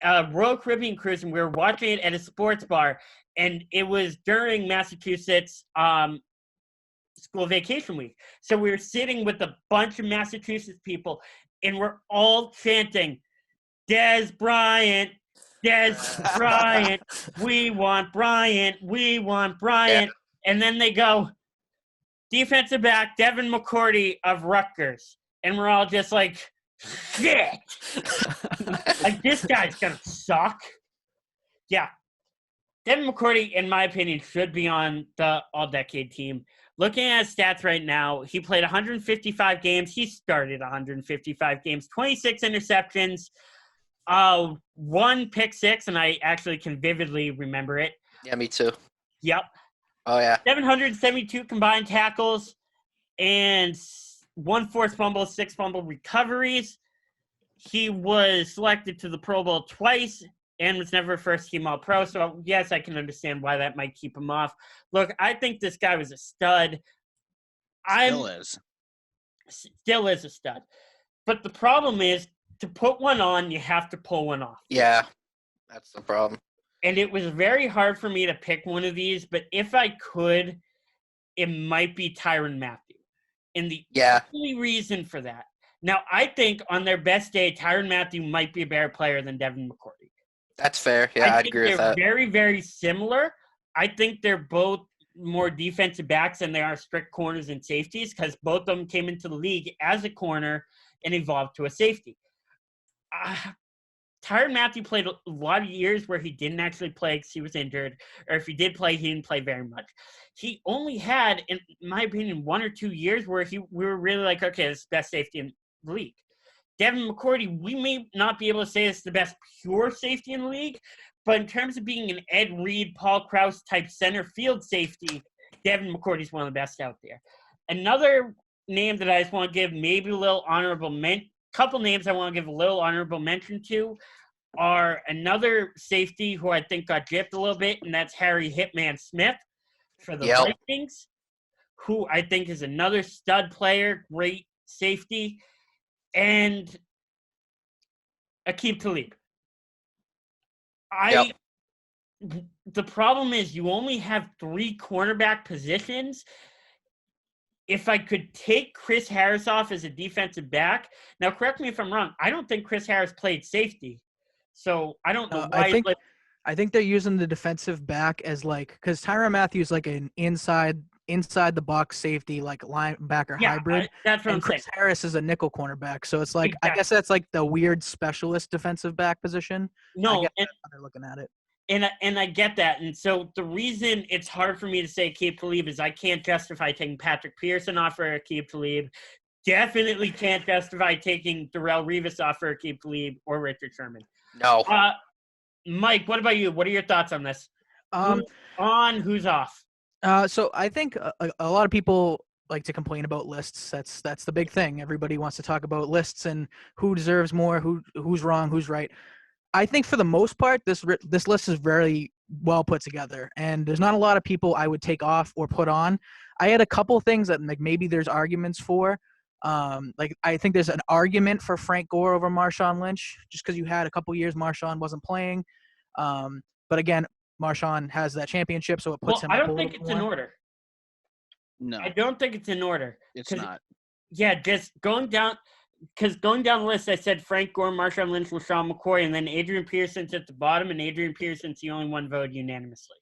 a Royal Caribbean cruise, and we were watching it at a sports bar, and it was during Massachusetts school vacation week. So we were sitting with a bunch of Massachusetts people, and we're all chanting, Des Bryant, we want Bryant. Yeah. And then they go, defensive back, Devin McCourty of Rutgers. And we're all just like, shit. Like, this guy's going to suck. Yeah. Devin McCourty, in my opinion, should be on the all-decade team. Looking at his stats right now, he played 155 games. He started 155 games, 26 interceptions, 1 pick six, and I actually can vividly remember it. Yeah, me too. Yep. Oh, yeah. 772 combined tackles and 1 forced fumble, 6 fumble recoveries. He was selected to the Pro Bowl twice and was never a first-team All-Pro. So, yes, I can understand why that might keep him off. Look, I think this guy was a stud. Still is a stud. But the problem is, to put one on, you have to pull one off. Yeah, that's the problem. And it was very hard for me to pick one of these, but if I could, it might be Tyrann Mathieu. And the only reason for that, now I think on their best day, Tyrann Mathieu might be a better player than Devin McCourty. That's fair. Yeah, I'd agree with that. They're very, very similar. I think they're both more defensive backs than they are strict corners and safeties because both of them came into the league as a corner and evolved to a safety. Tyrann Mathieu played a lot of years where he didn't actually play because he was injured, or if he did play, he didn't play very much. He only had, in my opinion, 1 or 2 years where we were really like, okay, this is the best safety in the league. Devin McCourty, we may not be able to say it's the best pure safety in the league, but in terms of being an Ed Reed, Paul Krause type center field safety, Devin McCourty is one of the best out there. Another name that I just want to give maybe a little honorable mention. Couple names I want to give a little honorable mention to are another safety who I think got gypped a little bit, and that's Harry Hitman Smith for the Vikings, who I think is another stud player, great safety, and Aqib Talib. The problem is you only have 3 cornerback positions. If I could take Chris Harris off as a defensive back, now correct me if I'm wrong, I don't think Chris Harris played safety. So I don't know why. I think they're using the defensive back as because Tyrann Mathieu like an inside the box safety, like linebacker hybrid. That's what and I'm Chris saying. Harris is a nickel cornerback. So it's Exactly. I guess that's like the weird specialist defensive back position. No, I guess that's how they're looking at it. And I get that. And so the reason it's hard for me to say Aqib Talib is I can't justify taking Patrick Pearson off for Aqib Talib. Definitely can't justify taking Darrelle Revis off for Aqib Talib or Richard Sherman. No. Mike, what about you? What are your thoughts on this? Who's on, who's off? So I think a lot of people like to complain about lists. That's the big thing. Everybody wants to talk about lists and who deserves more, who's wrong, who's right. I think for the most part, this list is very well put together, and there's not a lot of people I would take off or put on. I had a couple things that maybe there's arguments for. I think there's an argument for Frank Gore over Marshawn Lynch, just because you had a couple years Marshawn wasn't playing. But again, Marshawn has that championship, so it puts him. I don't think it's in order. No, I don't think it's in order. It's not. Yeah, just going down. Because going down the list, I said Frank Gore, Marshawn Lynch, LaShawn McCoy, and then Adrian Peterson's at the bottom, and Adrian Peterson's the only one voted unanimously.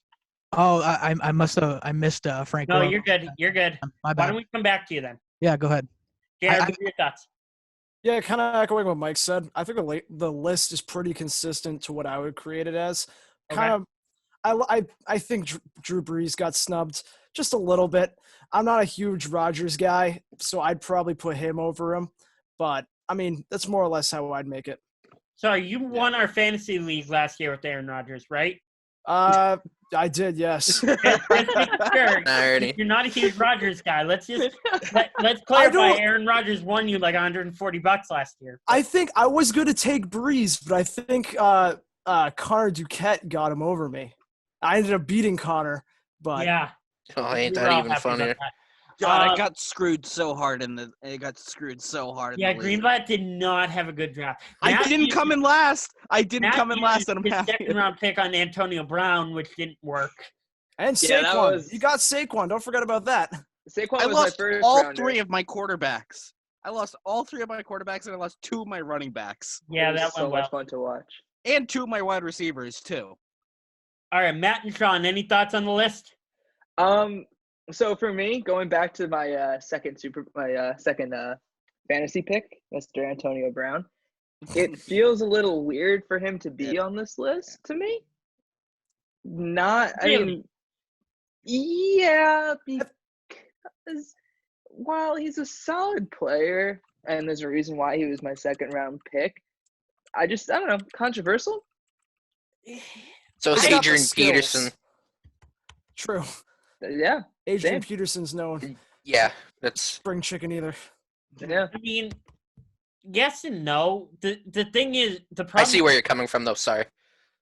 Oh, I missed Frank Gore. No, you're good. You're good. My bad. Why don't we come back to you then? Yeah, go ahead. Jared, what are your thoughts? Yeah, kind of echoing what Mike said. I think the list is pretty consistent to what I would create it as. I think Drew Brees got snubbed just a little bit. I'm not a huge Rodgers guy, so I'd probably put him over him. But, I mean, that's more or less how I'd make it. So you won our fantasy league last year with Aaron Rodgers, right? I did, yes. Let's make sure. If you're not a huge Rodgers guy, let's clarify. Aaron Rodgers won you like $140 last year. I think I was going to take Breeze, but I think Connor Duquette got him over me. I ended up beating Connor, but yeah. Oh, ain't that even funnier? God, I got screwed so hard Yeah, Greenblatt did not have a good draft. I didn't come in last. And I'm happy. Second-round pick on Antonio Brown, which didn't work. And Saquon. You got Saquon. Don't forget about that. Saquon I was lost my first all rounder. 3 of my quarterbacks. And I lost 2 of my running backs. Yeah, It was that so went well. much fun to watch. And 2 of my wide receivers, too. All right, Matt and Sean, any thoughts on the list? So for me, going back to my second fantasy pick, Mr. Antonio Brown, it feels a little weird for him to be on this list to me. Yeah, because while he's a solid player, and there's a reason why he was my second round pick, I don't know, controversial? So it's Adrian Peterson. True. Yeah. Adrian Peterson's known. Yeah, that's spring chicken either. Yeah. I mean, yes and no. The thing is, the problem. I see where you're coming from, though. Sorry.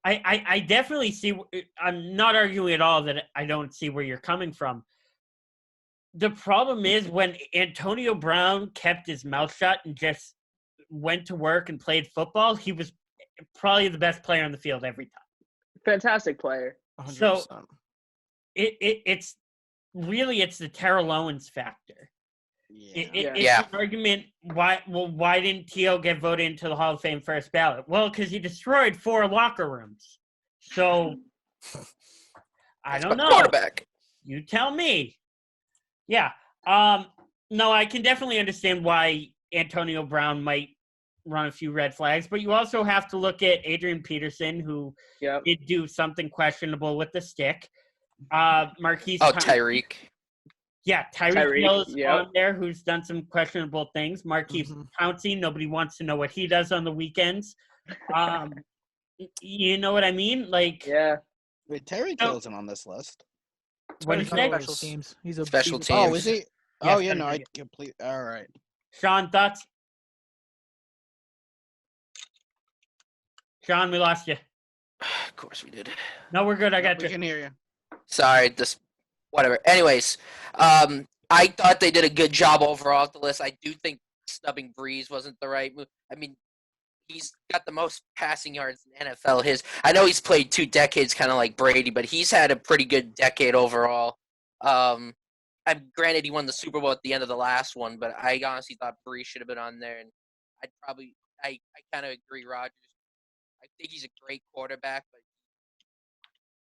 I definitely see. I'm not arguing at all that I don't see where you're coming from. The problem is when Antonio Brown kept his mouth shut and just went to work and played football, he was probably the best player on the field every time. Fantastic player. 100%. So it's really the Terrell Owens factor. It's an argument. Why didn't T.O. get voted into the Hall of Fame first ballot? Well, because he destroyed 4 locker rooms. So I don't know. Quarterback. You tell me. Yeah. No, I can definitely understand why Antonio Brown might run a few red flags, but you also have to look at Adrian Peterson, who did do something questionable with the stick. Marquise. Tyreek. Yeah, Tyreek Hill's on there, who's done some questionable things. Marquise Pouncey, nobody wants to know what he does on the weekends. You know what I mean? Like, yeah. Wait, Tyreek Hill isn't on this list. What is it? Special teams. He's a special teams. Oh, is he? Yes, oh, yeah, no, I complete. All right. Sean, thoughts? John, we lost you. Of course we did. No, we're good. I got We you. can hear you. Sorry, whatever. Anyways, I thought they did a good job overall at the list. I do think snubbing Breeze wasn't the right move. I mean, he's got the most passing yards in NFL. I know he's played 2 decades, kind of like Brady, but he's had a pretty good decade overall. I'm granted he won the Super Bowl at the end of the last one, but I honestly thought Breeze should have been on there, and I kind of agree, Rodgers. I think he's a great quarterback, but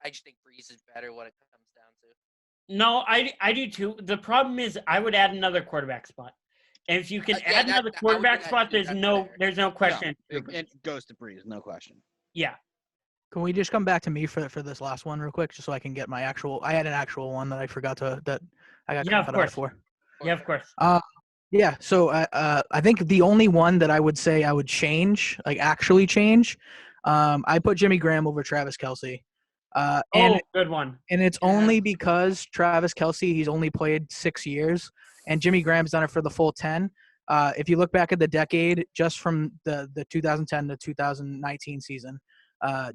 I just think Breeze is better when it comes down to. No, I do too. The problem is I would add another quarterback spot. And if you can add another quarterback spot, there's no question. No, it goes to Breeze, no question. Yeah. Can we just come back to me for this last one real quick, just so I can get my actual? I had an actual one that I forgot that I got cut out for. Yeah, of course. Yeah. So I think the only one that I would say I would change, like actually change, I put Jimmy Graham over Travis Kelce. Good one. And it's only because Travis Kelce, he's only played 6 years, and Jimmy Graham's done it for the full 10. If you look back at the decade, just from the 2010 to 2019 season,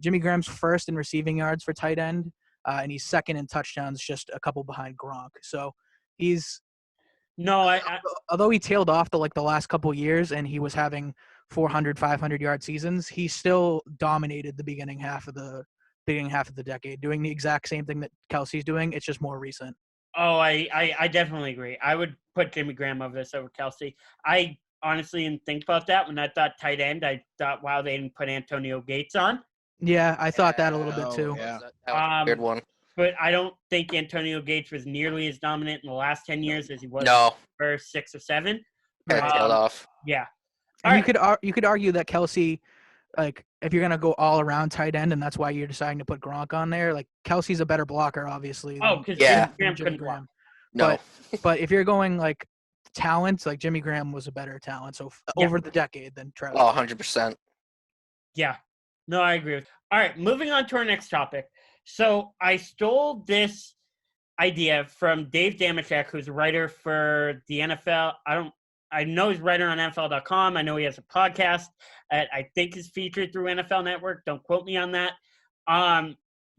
Jimmy Graham's first in receiving yards for tight end, and he's second in touchdowns, just a couple behind Gronk. So he's although he tailed off the last couple years, and he was having 400, 500-yard seasons, he still dominated the beginning half of the decade, doing the exact same thing that Kelce's doing. It's just more recent. Oh, I definitely agree. I would put Jimmy Graham over Kelce. I honestly didn't think about that when I thought tight end. I thought, wow, they didn't put Antonio Gates on. Yeah, I thought that a little bit too. Yeah. That was a weird one. But I don't think Antonio Gates was nearly as dominant in the last 10 years as he was No. in the first 6 or 7. Tailed off. Yeah. And you could argue that Kelce, like, if you're gonna go all around tight end, and that's why you're deciding to put Gronk on there, like Kelce's a better blocker, obviously. Because Jimmy Graham. No. But if you're going like talent, like Jimmy Graham was a better talent, so over the decade than Travis. Oh, 100%. Yeah. No, I agree. All right, moving on to our next topic. So I stole this idea from Dave Damashek, who's a writer for the NFL. I know he's a writer on NFL.com. I know he has a podcast that I think is featured through NFL Network. Don't quote me on that.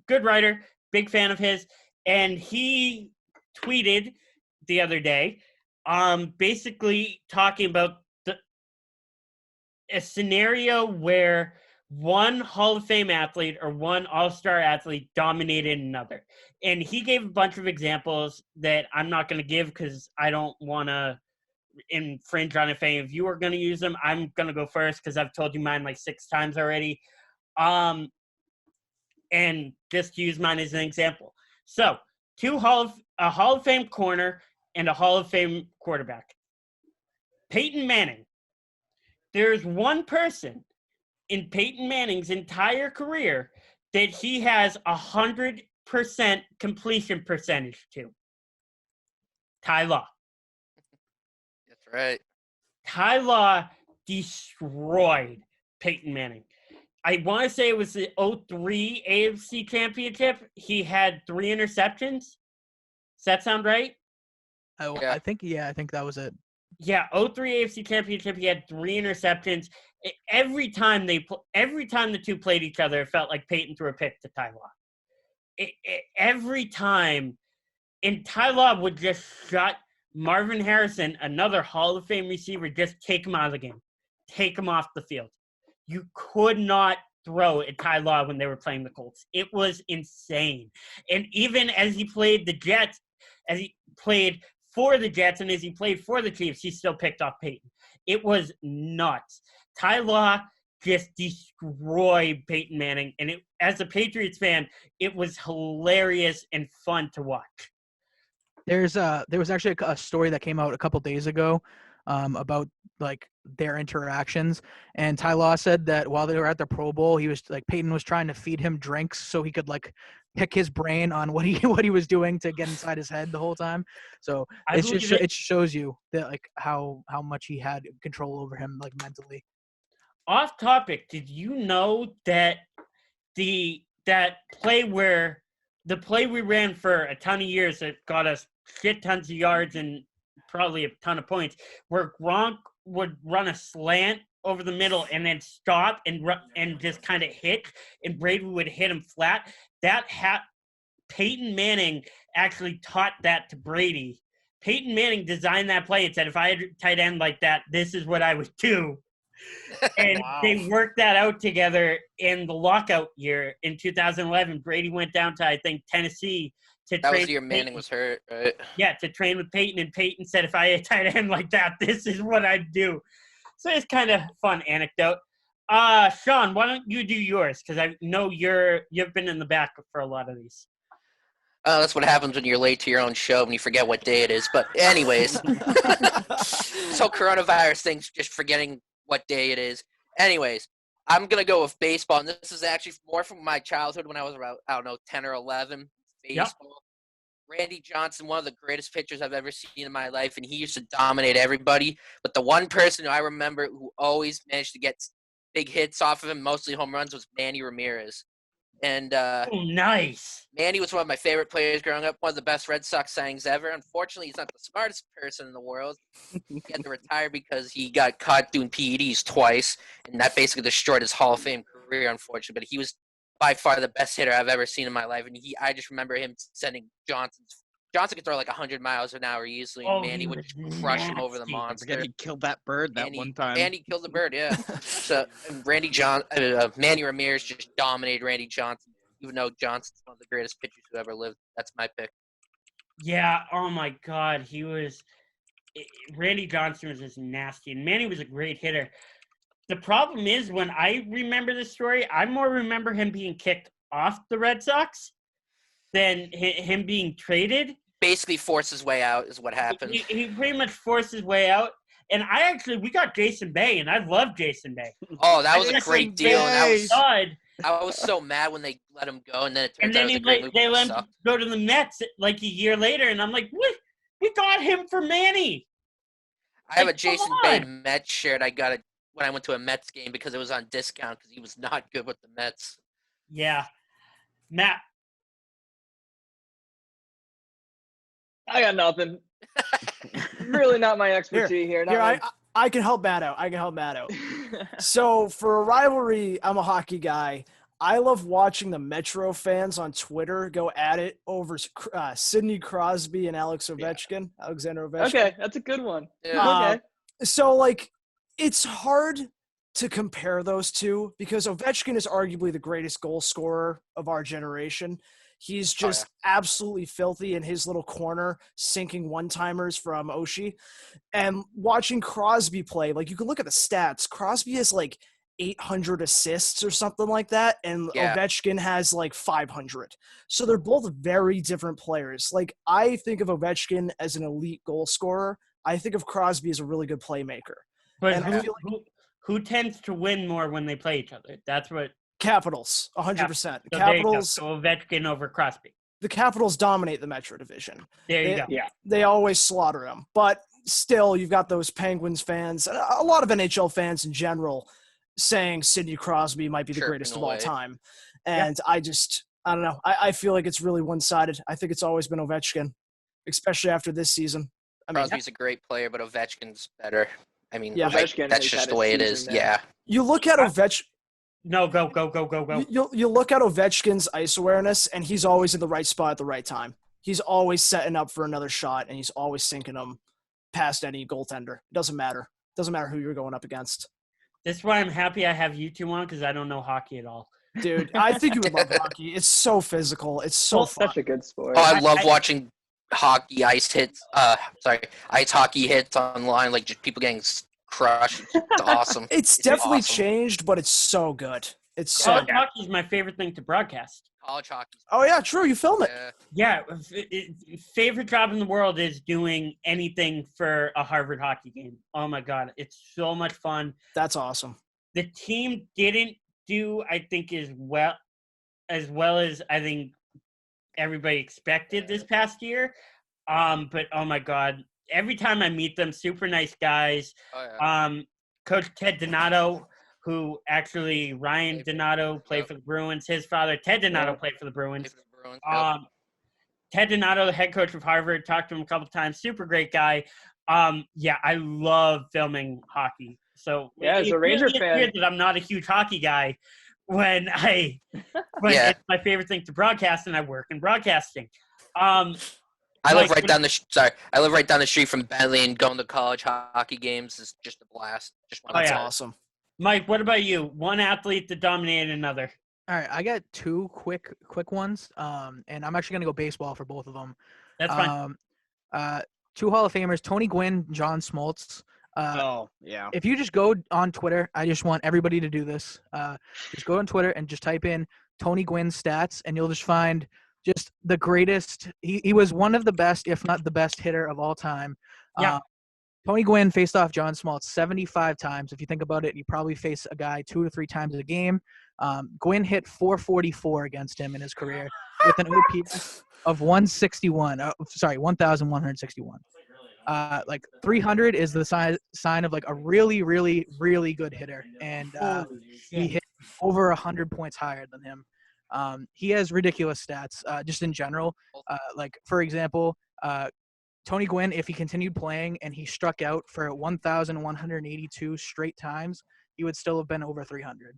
Good writer, big fan of his. And he tweeted the other day basically talking about a scenario where one Hall of Fame athlete or one All-Star athlete dominated another. And he gave a bunch of examples that I'm not going to give because I don't want to infringe on if any of you are going to use them. I'm going to go first because I've told you mine like 6 times already. And just use mine as an example. So, a Hall of Fame corner and a Hall of Fame quarterback. Peyton Manning. There's one person in Peyton Manning's entire career that he has 100% completion percentage to. Ty Law. That's right. Ty Law destroyed Peyton Manning. I want to say it was the 2003 AFC Championship. He had 3 interceptions. Does that sound right? I think that was it. Yeah, 2003 AFC Championship. He had 3 interceptions. Every time the two played each other, it felt like Peyton threw a pick to Ty Law. Every time, and Ty Law would just shut Marvin Harrison, another Hall of Fame receiver, just take him out of the game, take him off the field. You could not throw at Ty Law when they were playing the Colts. It was insane. And even as he played the Jets, as he played for the Jets and as he played for the Chiefs, he still picked off Peyton. It was nuts. Ty Law just destroyed Peyton Manning. And as a Patriots fan, it was hilarious and fun to watch. There was actually a story that came out a couple days ago about like their interactions, and Ty Law said that while they were at the Pro Bowl, he was like Peyton was trying to feed him drinks so he could like pick his brain on what he was doing to get inside his head the whole time. So it shows you that like how much he had control over him like mentally. Off topic, did you know that the play we ran for a ton of years that got us shit tons of yards and probably a ton of points, where Gronk would run a slant over the middle and then stop and just kind of hit, and Brady would hit him flat. Peyton Manning actually taught that to Brady. Peyton Manning designed that play and said, if I had a tight end like that, this is what I would do. And they worked that out together in the lockout year in 2011. Brady went down to, I think, Tennessee to train. That was the year Manning was hurt, right? Yeah, to train with Peyton. And Peyton said, if I had a tight end like that, this is what I'd do. So it's kind of fun anecdote. Sean, why don't you do yours? Because I know you've been in the back for a lot of these. That's what happens when you're late to your own show and you forget what day it is. But anyways, so coronavirus thing's just forgetting what day it is. Anyways, I'm going to go with baseball. And this is actually more from my childhood when I was around, 10 or 11. Baseball. Yep. Randy Johnson, one of the greatest pitchers I've ever seen in my life, and he used to dominate everybody. But the one person who I remember who always managed to get big hits off of him, mostly home runs, was Manny Ramirez. And nice. Manny was one of my favorite players growing up, one of the best Red Sox signings ever. Unfortunately, he's not the smartest person in the world. He had to retire because he got caught doing PEDs twice, and that basically destroyed his Hall of Fame career, unfortunately. But he was by far the best hitter I've ever seen in my life, and I just remember him sending Johnson could throw like 100 miles an hour easily, and Manny would just crush him over the monster. I forget he killed that bird one time. Manny killed the bird, yeah. So Manny Ramirez just dominated Randy Johnson. Even though Johnson's one of the greatest pitchers who ever lived, that's my pick. Yeah. Oh my God, Randy Johnson was just nasty, and Manny was a great hitter. The problem is, when I remember this story, I more remember him being kicked off the Red Sox than him being traded. Basically forced his way out is what happened. He pretty much forced his way out. And we got Jason Bay, and I love Jason Bay. Oh, that was a great deal. I was so mad when they let him go, and then it turns out it was a great move. They let him go to the Mets like a year later, and I'm like, what? We got him for Manny. I have a Jason Bay Mets shirt. I got it when I went to a Mets game because it was on discount because he was not good with the Mets. Yeah. Matt. I got nothing. Really not my expertise here. I can help Matt out. So for a rivalry, I'm a hockey guy. I love watching the Metro fans on Twitter go at it over Sidney Crosby and Alexander Ovechkin. Okay, that's a good one. Yeah. Okay. So, it's hard to compare those two because Ovechkin is arguably the greatest goal scorer of our generation. He's just absolutely filthy in his little corner, sinking one-timers from Oshie. And watching Crosby play, you can look at the stats. Crosby has 800 assists or something like that, and Ovechkin has 500. So they're both very different players. I think of Ovechkin as an elite goal scorer. I think of Crosby as a really good playmaker. But who tends to win more when they play each other? That's what. Capitals, 100%. So Capitals. So Ovechkin over Crosby. The Capitals dominate the Metro Division. There you go. Yeah. They always slaughter them. But still, you've got those Penguins fans, a lot of NHL fans in general, saying Sidney Crosby might be the greatest of all time. And I don't know. I feel like it's really one-sided. I think it's always been Ovechkin, especially after this season. Crosby's a great player, but Ovechkin's better. Ovechkin that's just the way it is. Now. Yeah. You look at Ovechkin. No, go. You look at Ovechkin's ice awareness, and he's always in the right spot at the right time. He's always setting up for another shot, and he's always sinking them past any goaltender. It doesn't matter. It doesn't matter who you're going up against. That's why I'm happy I have you two on, because I don't know hockey at all. Dude, I think you would love hockey. It's so physical. It's so fun. Such a good sport. Oh, I love watching hockey ice hockey hits online, just people getting crushed. It's awesome. It's definitely changed, but it's so good. It's so College hockey is my favorite thing to broadcast. College hockey. Oh, yeah, true. You film it. Yeah. Favorite job in the world is doing anything for a Harvard hockey game. Oh, my God. It's so much fun. That's awesome. The team didn't do, I think, as well as I think everybody expected this past year. But, oh, my God. Every time I meet them, super nice guys. Oh, yeah. Coach Ted Donato, who actually Ryan Donato played for the Bruins. His father, Ted Donato, played for the Bruins. Ted Donato, the head coach of Harvard, talked to him a couple times. Super great guy. I love filming hockey. So Yeah, as a Ranger really fan. weird that I'm not a huge hockey guy when it's my favorite thing to broadcast and I work in broadcasting. I live right down the street from Bentley, and going to college hockey games is just a blast. That's awesome. Mike, what about you? One athlete that dominated another. All right, I got two quick ones. And I'm actually gonna go baseball for both of them. That's fine. Two Hall of Famers, Tony Gwynn, John Smoltz. If you just go on Twitter, I just want everybody to do this. Just go on Twitter and just type in Tony Gwynn stats, and you'll just find just the greatest. He was one of the best, if not the best hitter of all time. Yeah. Tony Gwynn faced off John Smoltz 75 times. If you think about it, you probably face a guy 2 to 3 times a game. Gwynn hit 444 against him in his career with an OPS of 1,161. 300 is the sign of like a really, really, really good hitter, and he hit over 100 points higher than him. He has ridiculous stats just in general. For example, Tony Gwynn, if he continued playing and he struck out for 1,182 straight times, he would still have been over 300.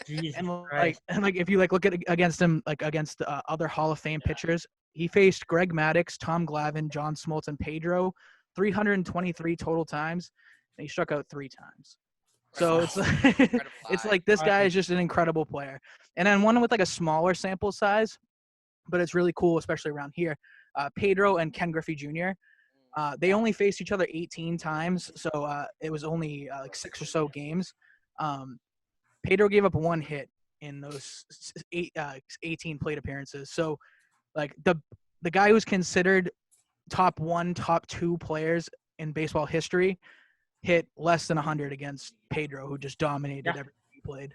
And if you look at against him, against other Hall of Fame pitchers, he faced Greg Maddux, Tom Glavine, John Smoltz, and Pedro 323 total times, and he struck out 3 times. So it's like this guy is just an incredible player. And then one with like a smaller sample size, but it's really cool, especially around here. Pedro and Ken Griffey Jr. They only faced each other 18 times, so it was only 6 or so games. Pedro gave up 1 hit in those 18 plate appearances. So, like the guy who's considered top 1, top 2 players in baseball history hit less than 100 against Pedro, who just dominated everything he played.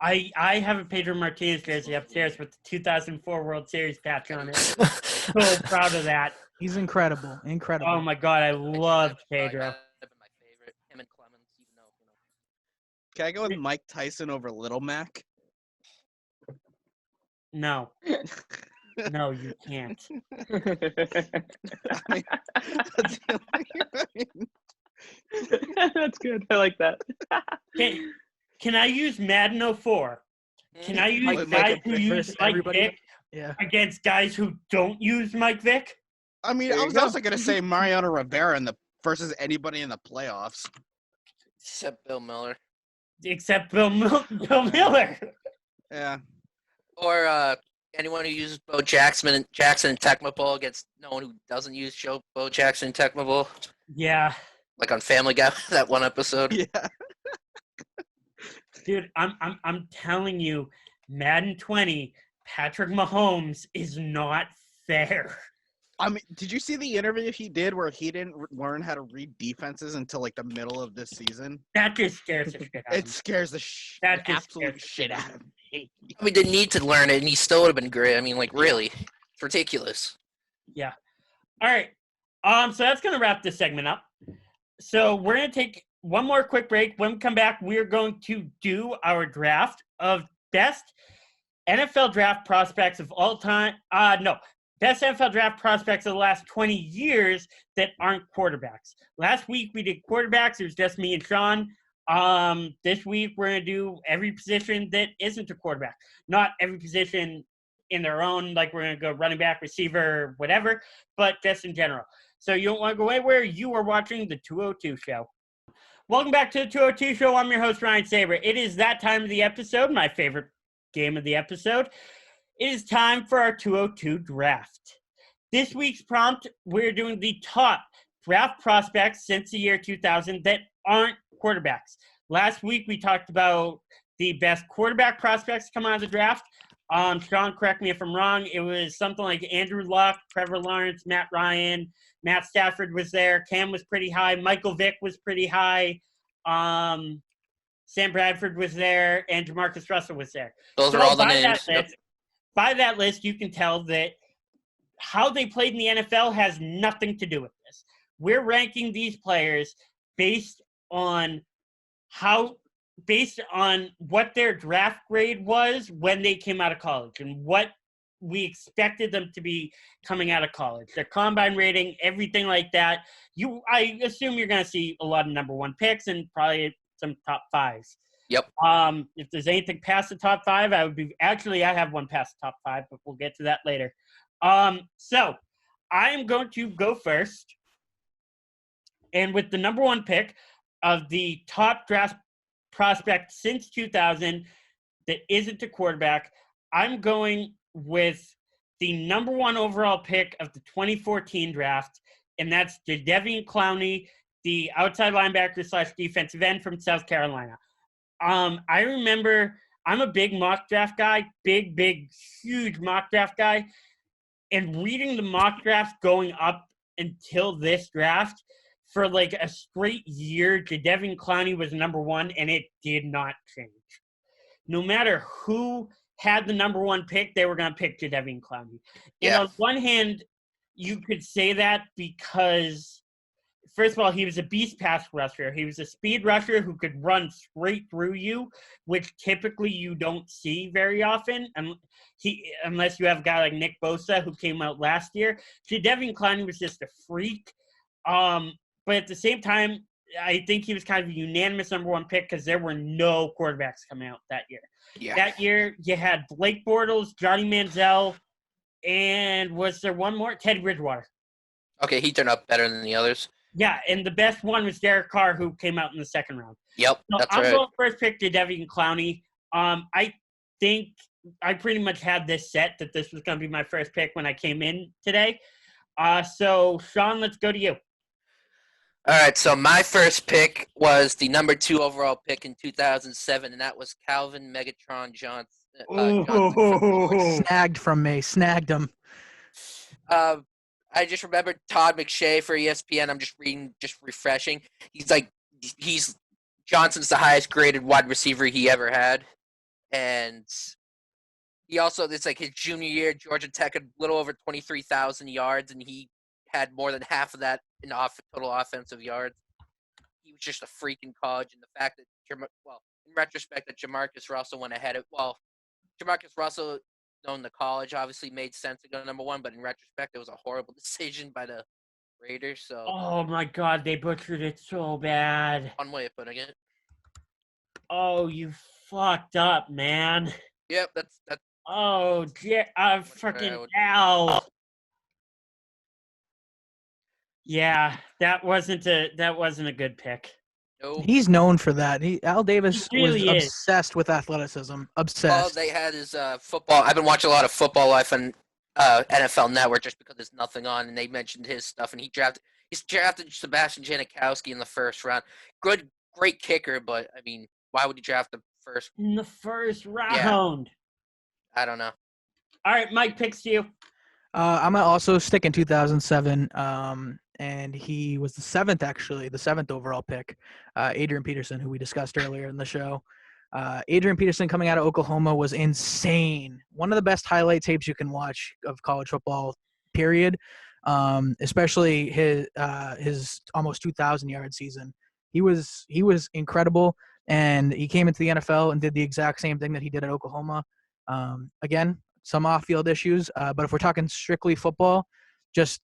I have a Pedro Martinez jersey upstairs with the 2004 World Series patch on it. So proud of that. He's incredible. Oh my God, I loved Pedro. My favorite, him and Clemens, even though, Can I go with Mike Tyson over Little Mac? No. No, you can't. That's good. I like that. Can I use Madden 04? Can I use guys who use Mike Vick against guys who don't use Mike Vick? I mean, I was also going to say Mariano Rivera versus anybody in the playoffs. except Bill Miller. Bill Miller. Yeah. Or anyone who uses Bo Jackson and Tecmo Bowl against no one who doesn't use Bo Jackson and Tecmo Bowl. Yeah. Like on Family Guy, that one episode. Yeah. Dude, I'm telling you, Madden 20, Patrick Mahomes is not fair. I mean, did you see the interview he did where he didn't learn how to read defenses until like the middle of this season? That just scares the shit out of me. It scares the absolute shit out of me. I mean, didn't need to learn it, and he still would have been great. I mean, like, really, it's ridiculous. Yeah. All right. So that's gonna wrap this segment up. So we're gonna take one more quick break. When we come back, we're going to do our draft of best NFL draft prospects of all time. Best NFL draft prospects of the last 20 years that aren't quarterbacks. Last week we did quarterbacks. It was just me and Sean. This week we're going to do every position that isn't a quarterback. Not every position in their own, like we're going to go running back, receiver, whatever, but just in general. So you don't want to go anywhere. You are watching the 202 Show. Welcome back to the 202 Show. I'm your host, Ryan Saber. It is that time of the episode, my favorite game of the episode. It is time for our 202 draft. This week's prompt, we're doing the top draft prospects since the year 2000 that aren't quarterbacks. Last week, we talked about the best quarterback prospects come out of the draft. Sean, correct me if I'm wrong. It was something like Andrew Luck, Trevor Lawrence, Matt Ryan, Matt Stafford was there. Cam was pretty high. Michael Vick was pretty high. Sam Bradford was there, and Jamarcus Russell was there. Those are all the names. By that list, you can tell that how they played in the NFL has nothing to do with this. We're ranking these players based on what their draft grade was when they came out of college and what we expected them to be coming out of college. Their combine rating, everything like that. I assume you're going to see a lot of number 1 picks and probably some top 5s. Yep. If there's anything past the top 5, I have one past the top 5, but we'll get to that later. So I am going to go first. And with the number 1 pick of the top draft prospect since 2000 that isn't a quarterback, I'm going with the number 1 overall pick of the 2014 draft, and that's Jadeveon Clowney, the outside linebacker / defensive end from South Carolina. I remember I'm a big mock draft guy, big, huge mock draft guy, and reading the mock draft going up until this draft, for like a straight year, Jadeveon Clowney was number 1, and it did not change. No matter who had the number 1 pick, they were going to pick Jadeveon Clowney. Yeah. And on one hand, you could say that because, first of all, he was a beast pass rusher. He was a speed rusher who could run straight through you, which typically you don't see very often, unless you have a guy like Nick Bosa who came out last year. Jadeveon Clowney was just a freak. But at the same time, I think he was kind of a unanimous number 1 pick because there were no quarterbacks coming out that year. Yeah. That year, you had Blake Bortles, Johnny Manziel, and was there one more? Teddy Bridgewater. Okay, he turned out better than the others. Yeah, and the best one was Derek Carr, who came out in the 2nd round. Yep, So that's I'm right. going first pick to Jadeveon Clowney. I think I pretty much had this set that this was going to be my first pick when I came in today. So, Sean, let's go to you. All right, so my first pick was the number 2 overall pick in 2007, and that was Calvin Megatron Johnson. Snagged from me. Snagged him. I just remembered Todd McShay for ESPN. I'm just reading, just refreshing. He's Johnson's the highest graded wide receiver he ever had, and he also, it's like his junior year, Georgia Tech had a little over 23,000 yards, and he had more than half of that in total offensive yards. He was just a freak in college, and the fact that, in retrospect, that Jamarcus Russell went ahead of, Jamarcus Russell, known the college, obviously made sense to go number 1, but in retrospect, it was a horrible decision by the Raiders. So, oh my God, they butchered it so bad. one way of putting it. Oh, you fucked up, man. Yep, that's. Oh, fucking Al. Yeah, that wasn't a good pick. No. He's known for that. Al Davis He really was is. obsessed with athleticism. All Obsessed. they had is football. I've been watching a lot of Football Life on NFL Network just because there's nothing on, and they mentioned his stuff. And he's drafted Sebastian Janikowski in the 1st round. Great kicker, but I mean, why would you draft the first? In the 1st round. Yeah. I don't know. All right, Mike, picks to you. I'm gonna also stick in 2007. And he was the 7th overall pick. Adrian Peterson, who we discussed earlier in the show. Adrian Peterson coming out of Oklahoma was insane. One of the best highlight tapes you can watch of college football, period. Especially his almost 2,000-yard season. He was incredible, and he came into the NFL and did the exact same thing that he did at Oklahoma. Again, some off-field issues, but if we're talking strictly football, just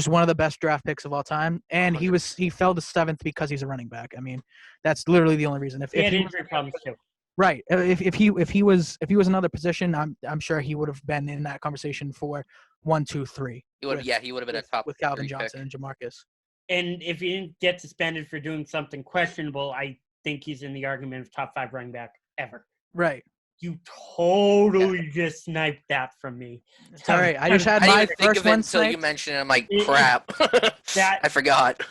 one of the best draft picks of all time, and he fell to 7th because he's a running back. I mean, that's literally the only reason. If He had he injury problems too. Right. If he was another position, I'm sure he would have been in that conversation for 1, 2, 3. He would have been a top with Calvin 3 Johnson pick. and Jamarcus. And if he didn't get suspended for doing something questionable, I think he's in the argument of top 5 running back ever. Right. You totally just sniped that from me. It's all right. I just had I my didn't think first of it one until you sniped. mentioned it. I'm like, crap. I forgot.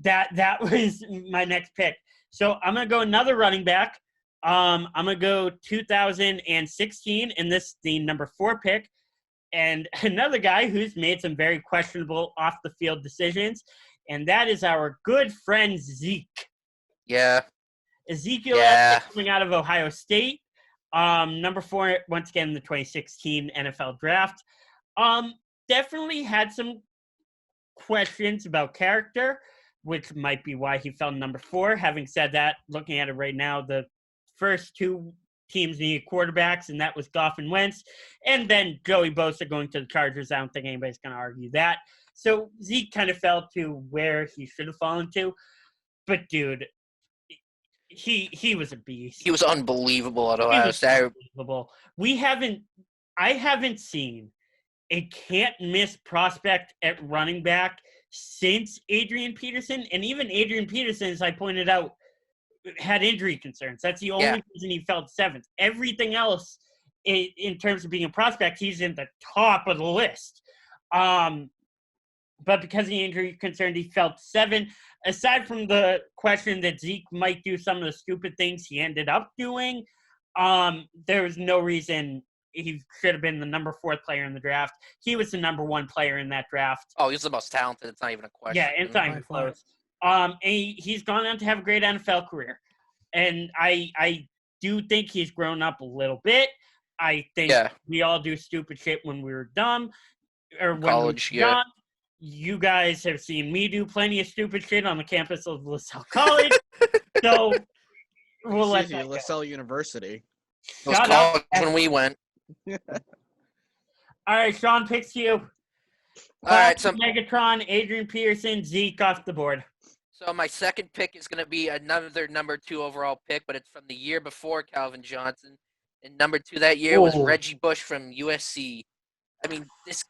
That was my next pick. So I'm gonna go another running back. I'm gonna go 2016, and this is the number 4 pick, and another guy who's made some very questionable off the field decisions, and that is our good friend Zeke. Yeah. Ezekiel Elliott coming out of Ohio State. Number 4, once again, in the 2016 NFL draft. Definitely had some questions about character, which might be why he fell number 4. Having said that, looking at it right now, the first 2 teams need quarterbacks, and that was Goff and Wentz. And then Joey Bosa going to the Chargers. I don't think anybody's going to argue that. So Zeke kind of fell to where he should have fallen to. But, dude, he was a beast. He was unbelievable at Ohio State. I haven't seen a can't-miss prospect at running back since Adrian Peterson. And even Adrian Peterson, as I pointed out, had injury concerns. That's the only reason he fell 7th. Everything else, in terms of being a prospect, he's in the top of the list. But because of the injury concern, he fell 7th. Aside from the question that Zeke might do some of the stupid things he ended up doing, there was no reason he should have been the number 4th player in the draft. He was the number 1 player in that draft. Oh, he's the most talented. It's not even a question. Yeah, it's not even close. And he's gone on to have a great NFL career. And I do think he's grown up a little bit. I think we all do stupid shit when we were dumb. Or when college, we were young. You guys have seen me do plenty of stupid shit on the campus of Lasell College. So we'll let that go. Lasell University. It was college when we went. All right, Sean picks you. All right, so Megatron, Adrian Peterson, Zeke off the board. So my second pick is going to be another number 2 overall pick, but it's from the year before Calvin Johnson. And number 2 that year was Reggie Bush from USC. I mean, this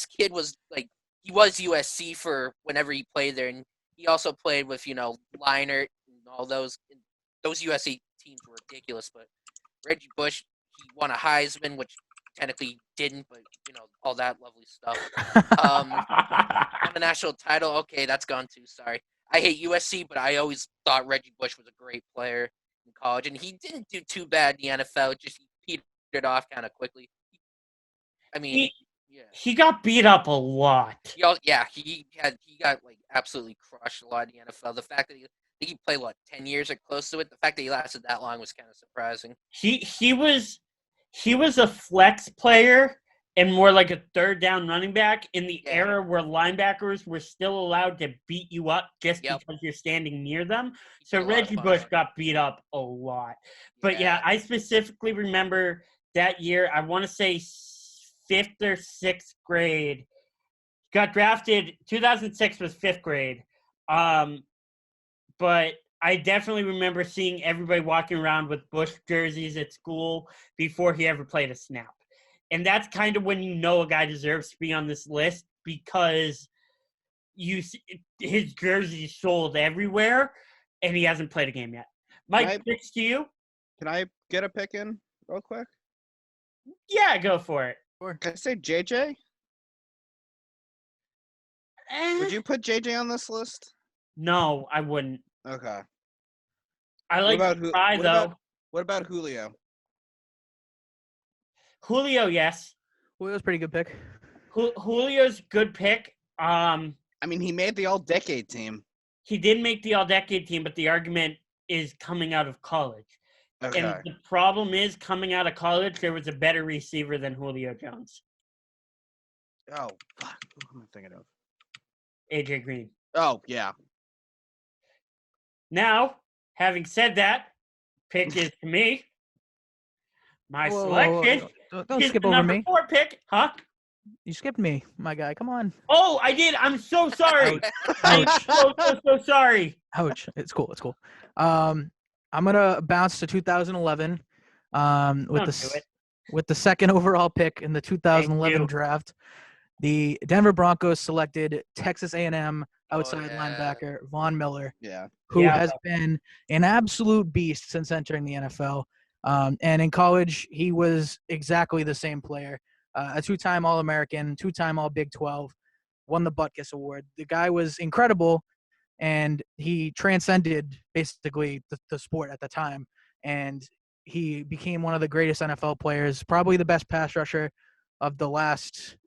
kid was like, he was USC for whenever he played there, and he also played with, Leinart and all those. Those USC teams were ridiculous, but Reggie Bush, he won a Heisman, which technically didn't, but, all that lovely stuff. Won a national title. Okay, that's gone too. Sorry. I hate USC, but I always thought Reggie Bush was a great player in college, and he didn't do too bad in the NFL. Just he petered off kind of quickly. I mean, he got beat up a lot. He got like absolutely crushed a lot in the NFL. The fact that he played 10 years or close to it. The fact that he lasted that long was kind of surprising. He was a flex player and more like a third down running back in the era where linebackers were still allowed to beat you up just because you're standing near them. So Reggie Bush got beat up a lot. But I specifically remember that year, I want to say 5th or 6th grade. Got drafted, 2006 was 5th grade. But I definitely remember seeing everybody walking around with Bush jerseys at school before he ever played a snap. And that's kind of when you know a guy deserves to be on this list because his jersey sold everywhere and he hasn't played a game yet. Mike, picks to you. Can I get a pick in real quick? Yeah, go for it. Can I say JJ? Would you put JJ on this list? No, I wouldn't. Okay. I like to try, though. What about Julio? Julio, yes. Julio's a pretty good pick. Julio's a good pick. I mean, he made the all-decade team. He did make the all-decade team, but the argument is coming out of college. Okay. And the problem is, coming out of college, there was a better receiver than Julio Jones. Oh, fuck. Who am I thinking of? AJ Green. Oh, yeah. Now, having said that, pick is to me. My selection. Don't skip over me. Number 4 pick, huh? You skipped me, my guy. Come on. Oh, I did. I'm so sorry. I'm so sorry. Ouch. It's cool. I'm gonna bounce to 2011 with the second overall pick in the 2011 draft. The Denver Broncos selected Texas A&M outside linebacker Von Miller, who has been an absolute beast since entering the NFL. And in college, he was exactly the same player. A 2-time All-American, 2-time All-Big 12, won the Butkus Award. The guy was incredible, and he transcended basically the sport at the time. And he became one of the greatest NFL players, probably the best pass rusher of the last,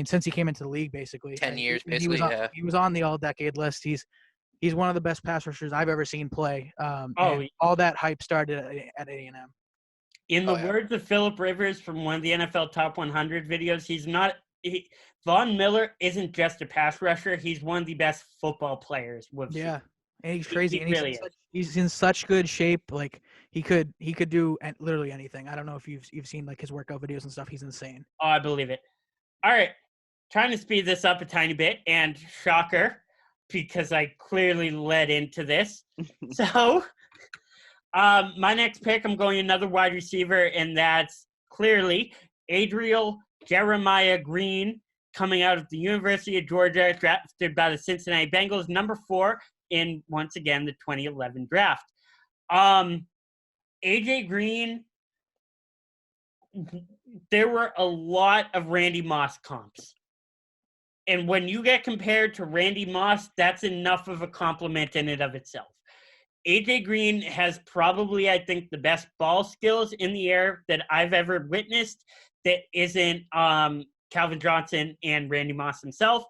since he came into the league, basically. 10 years, basically, he was on the all-decade list. He's one of the best pass rushers I've ever seen play. All that hype started at A&M. In the words of Phillip Rivers from one of the NFL Top 100 videos, Von Miller isn't just a pass rusher. He's one of the best football players we've seen. And he's crazy, He and really is. he's in such good shape. Like he could do literally anything. I don't know if you've seen like his workout videos and stuff. He's insane. Oh, I believe it. All right, trying to speed this up a tiny bit, and shocker, because I clearly led into this. So, my next pick, I'm going another wide receiver, and that's clearly Adrian Jeremiah Green, coming out of the University of Georgia, drafted by the Cincinnati Bengals, number 4 in, once again, the 2011 draft. AJ Green, there were a lot of Randy Moss comps. And when you get compared to Randy Moss, that's enough of a compliment in and of itself. AJ Green has probably, I think, the best ball skills in the air that I've ever witnessed that isn't Calvin Johnson and Randy Moss himself.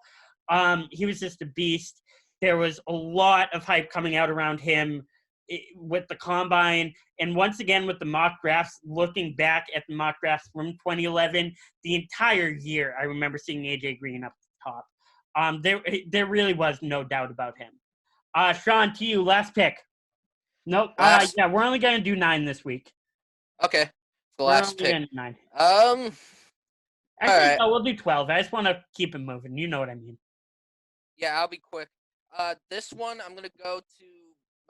He was just a beast. There was a lot of hype coming out around him with the combine. And once again, with the mock drafts, looking back at the mock drafts from 2011, the entire year, I remember seeing AJ Green up top. There really was no doubt about him. Sean, to you, last pick. Nope. Yeah, we're only going to do 9 this week. Okay. The last pick. 9. Actually, right. No, we'll do 12. I just want to keep it moving. You know what I mean. Yeah, I'll be quick. This one, I'm going to go to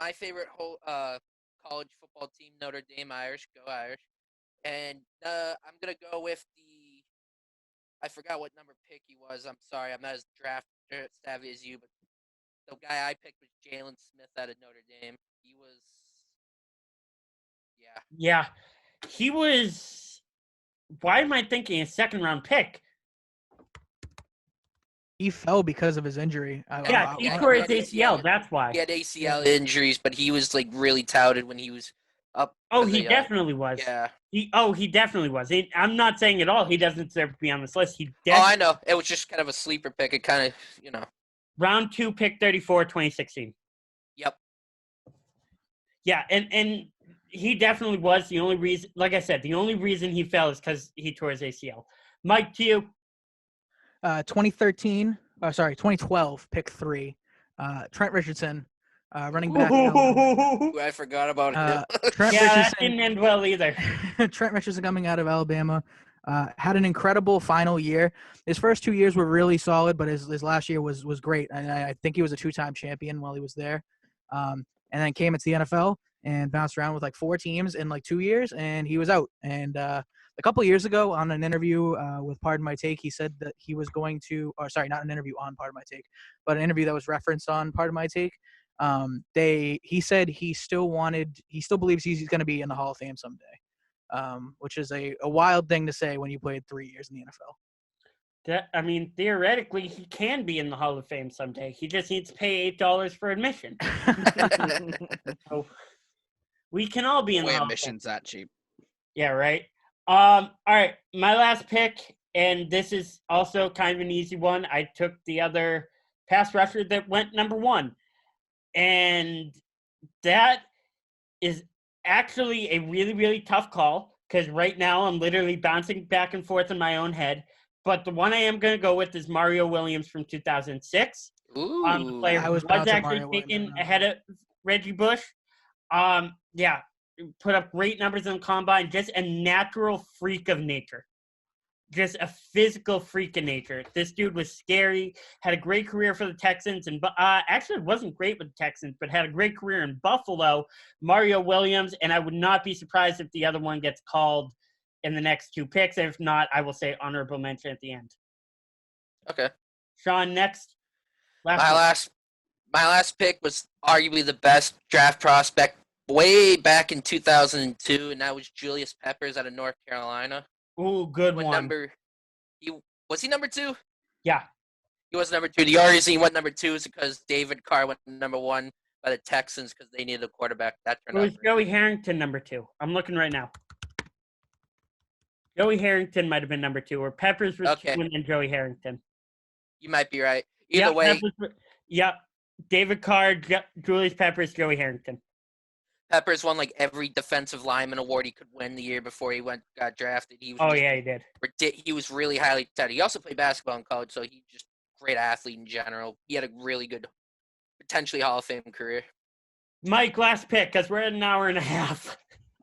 my favorite whole college football team, Notre Dame Irish. Go Irish. And I'm going to go with I forgot what number pick he was. I'm sorry. I'm not as draft savvy as you, but the guy I picked was Jalen Smith out of Notre Dame. He was, yeah. He was. Why am I thinking a second-round pick? He fell because of his injury. He tore his ACL. That's why. He had ACL injuries, but he was like really touted when he was up. Oh, he definitely was. Yeah. He definitely was. I'm not saying at all he doesn't deserve to be on this list. I know. It was just kind of a sleeper pick. It kind of, Round 2, pick 34, 2016. Yep. Yeah, and he definitely was. The only reason, like I said, the only reason he fell is because he tore his ACL. Mike, to you. 2012, pick 3. Trent Richardson, running back. I forgot about him. Trent Richardson, that didn't end well either. Trent Richardson coming out of Alabama. Had an incredible final year. His first 2 years were really solid, but his last year was great. And I think he was a 2-time champion while he was there. And then came into the NFL and bounced around with like 4 teams in like 2 years, and he was out. And a couple of years ago on an interview with Pardon My Take, he said that he was going to – or sorry, not an interview on Pardon My Take, but an interview that was referenced on Pardon My Take. He said he still believes he's going to be in the Hall of Fame someday. Which is a wild thing to say when you played 3 years in the NFL. Theoretically, he can be in the Hall of Fame someday. He just needs to pay $8 for admission. So we can all be in the Hall of Fame. Admission's that cheap. Yeah, right. All right, my last pick, and this is also kind of an easy one. I took the other pass rusher that went number 1, and that is actually a really, really tough call because right now I'm literally bouncing back and forth in my own head. But the one I am going to go with is Mario Williams from 2006. Ooh, the player who was actually taken ahead of Reggie Bush. Put up great numbers in the combine. Just a natural freak of nature. Just a physical freak of nature. This dude was scary, had a great career for the Texans, and actually wasn't great with the Texans, but had a great career in Buffalo, Mario Williams, and I would not be surprised if the other one gets called in the next 2 picks. If not, I will say honorable mention at the end. Okay. Sean, next. My last pick was arguably the best draft prospect way back in 2002, and that was Julius Peppers out of North Carolina. Ooh, good one. Was he number 2? Yeah. He was number 2. The only reason he went number 2 is because David Carr went number 1 by the Texans because they needed a quarterback. That turned out. It was Joey Harrington number 2. I'm looking right now. Joey Harrington might have been number 2, or Peppers was 2 and then Joey Harrington. You might be right. Either way. David Carr, Julius Peppers, Joey Harrington. Peppers won like every defensive lineman award he could win the year before he got drafted. He did. He was really highly touted. He also played basketball in college, so he's just a great athlete in general. He had a really good potentially Hall of Fame career. Mike, last pick, because we're at an hour and a half.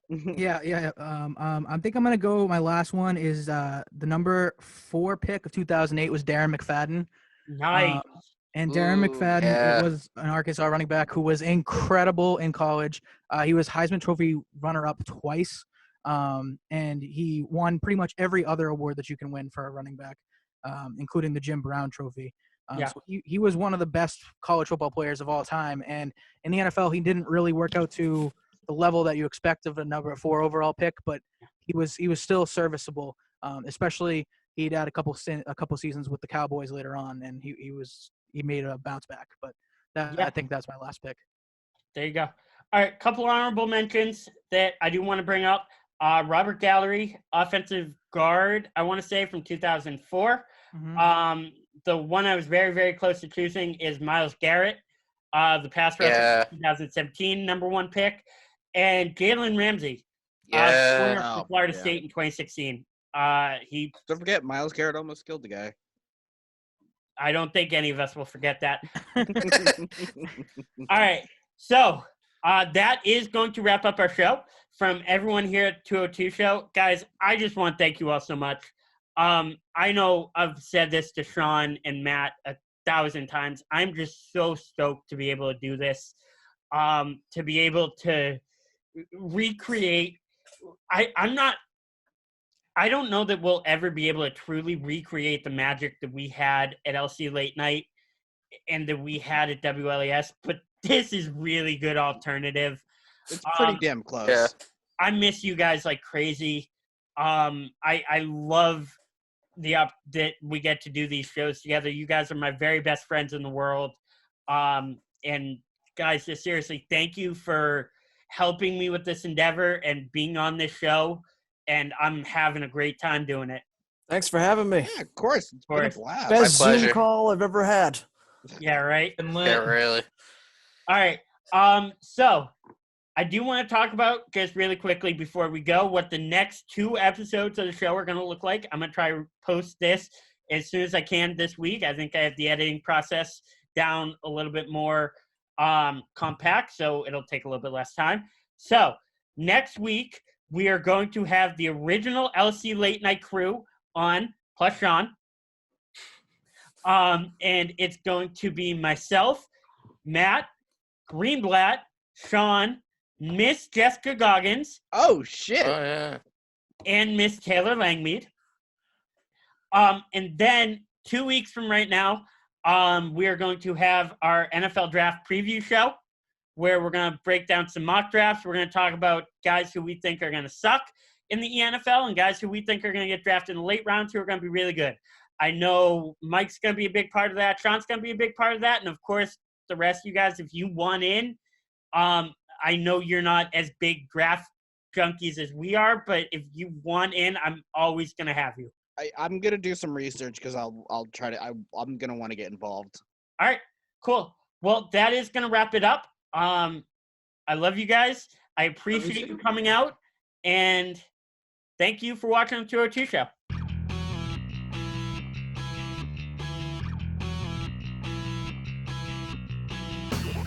Yeah. I think I'm gonna go. My last one is the number 4 pick of 2008 was Darren McFadden. Nice. And Darren McFadden was an Arkansas running back who was incredible in college. He was Heisman Trophy runner-up twice, and he won pretty much every other award that you can win for a running back, including the Jim Brown Trophy. So he was one of the best college football players of all time. And in the NFL, he didn't really work out to the level that you expect of a number 4 overall pick, but he was still serviceable. Especially he'd had a couple seasons with the Cowboys later on, and he made a bounce back. But I think that's my last pick. There you go. All right, couple honorable mentions that I do want to bring up. Robert Gallery, offensive guard, I want to say from 2004. Mm-hmm. The one I was very, very close to choosing is Myles Garrett, the pass rusher, 2017 number 1 pick, and Jalen Ramsey, corner from Florida State in 2016. Don't forget, Myles Garrett almost killed the guy. I don't think any of us will forget that. All right, so that is going to wrap up our show. From everyone here at 202 Show, guys, I just want to thank you all so much. I know I've said this to Sean and Matt 1,000 times. I'm just so stoked to be able to do this, to be able to recreate. I don't know that we'll ever be able to truly recreate the magic that we had at LC Late Night and that we had at WLAS, but this is really good alternative. It's pretty damn close. Yeah. I miss you guys like crazy. I love that we get to do these shows together. You guys are my very best friends in the world. And guys, just seriously, thank you for helping me with this endeavor and being on this show. And I'm having a great time doing it. Thanks for having me. Yeah, of course. It's been a blast. Best Zoom pleasure. call I've ever had. Yeah, right? Yeah, really. All right. So I do want to talk about, just really quickly before we go, what the next 2 episodes of the show are going to look like. I'm going to try to post this as soon as I can this week. I think I have the editing process down a little bit more compact, so it'll take a little bit less time. So next week, we are going to have the original LC Late Night crew on, plus Sean. And it's going to be myself, Matt, Greenblatt, Sean, Miss Jessica Goggins. Oh, shit. Oh, yeah. And Miss Taylor Langmead. And then 2 weeks from right now, we are going to have our NFL draft preview show where we're going to break down some mock drafts. We're going to talk about guys who we think are going to suck in the NFL and guys who we think are going to get drafted in the late rounds who are going to be really good. I know Mike's going to be a big part of that. Sean's going to be a big part of that. And, of course, the rest of you guys, if you want in, I know you're not as big draft junkies as we are, but if you want in, I'm always going to have you. I'm going to do some research because I'll try to – I'm going to want to get involved. All right, cool. Well, that is going to wrap it up. I love you guys. I appreciate you coming out, and thank you for watching the 202 Show.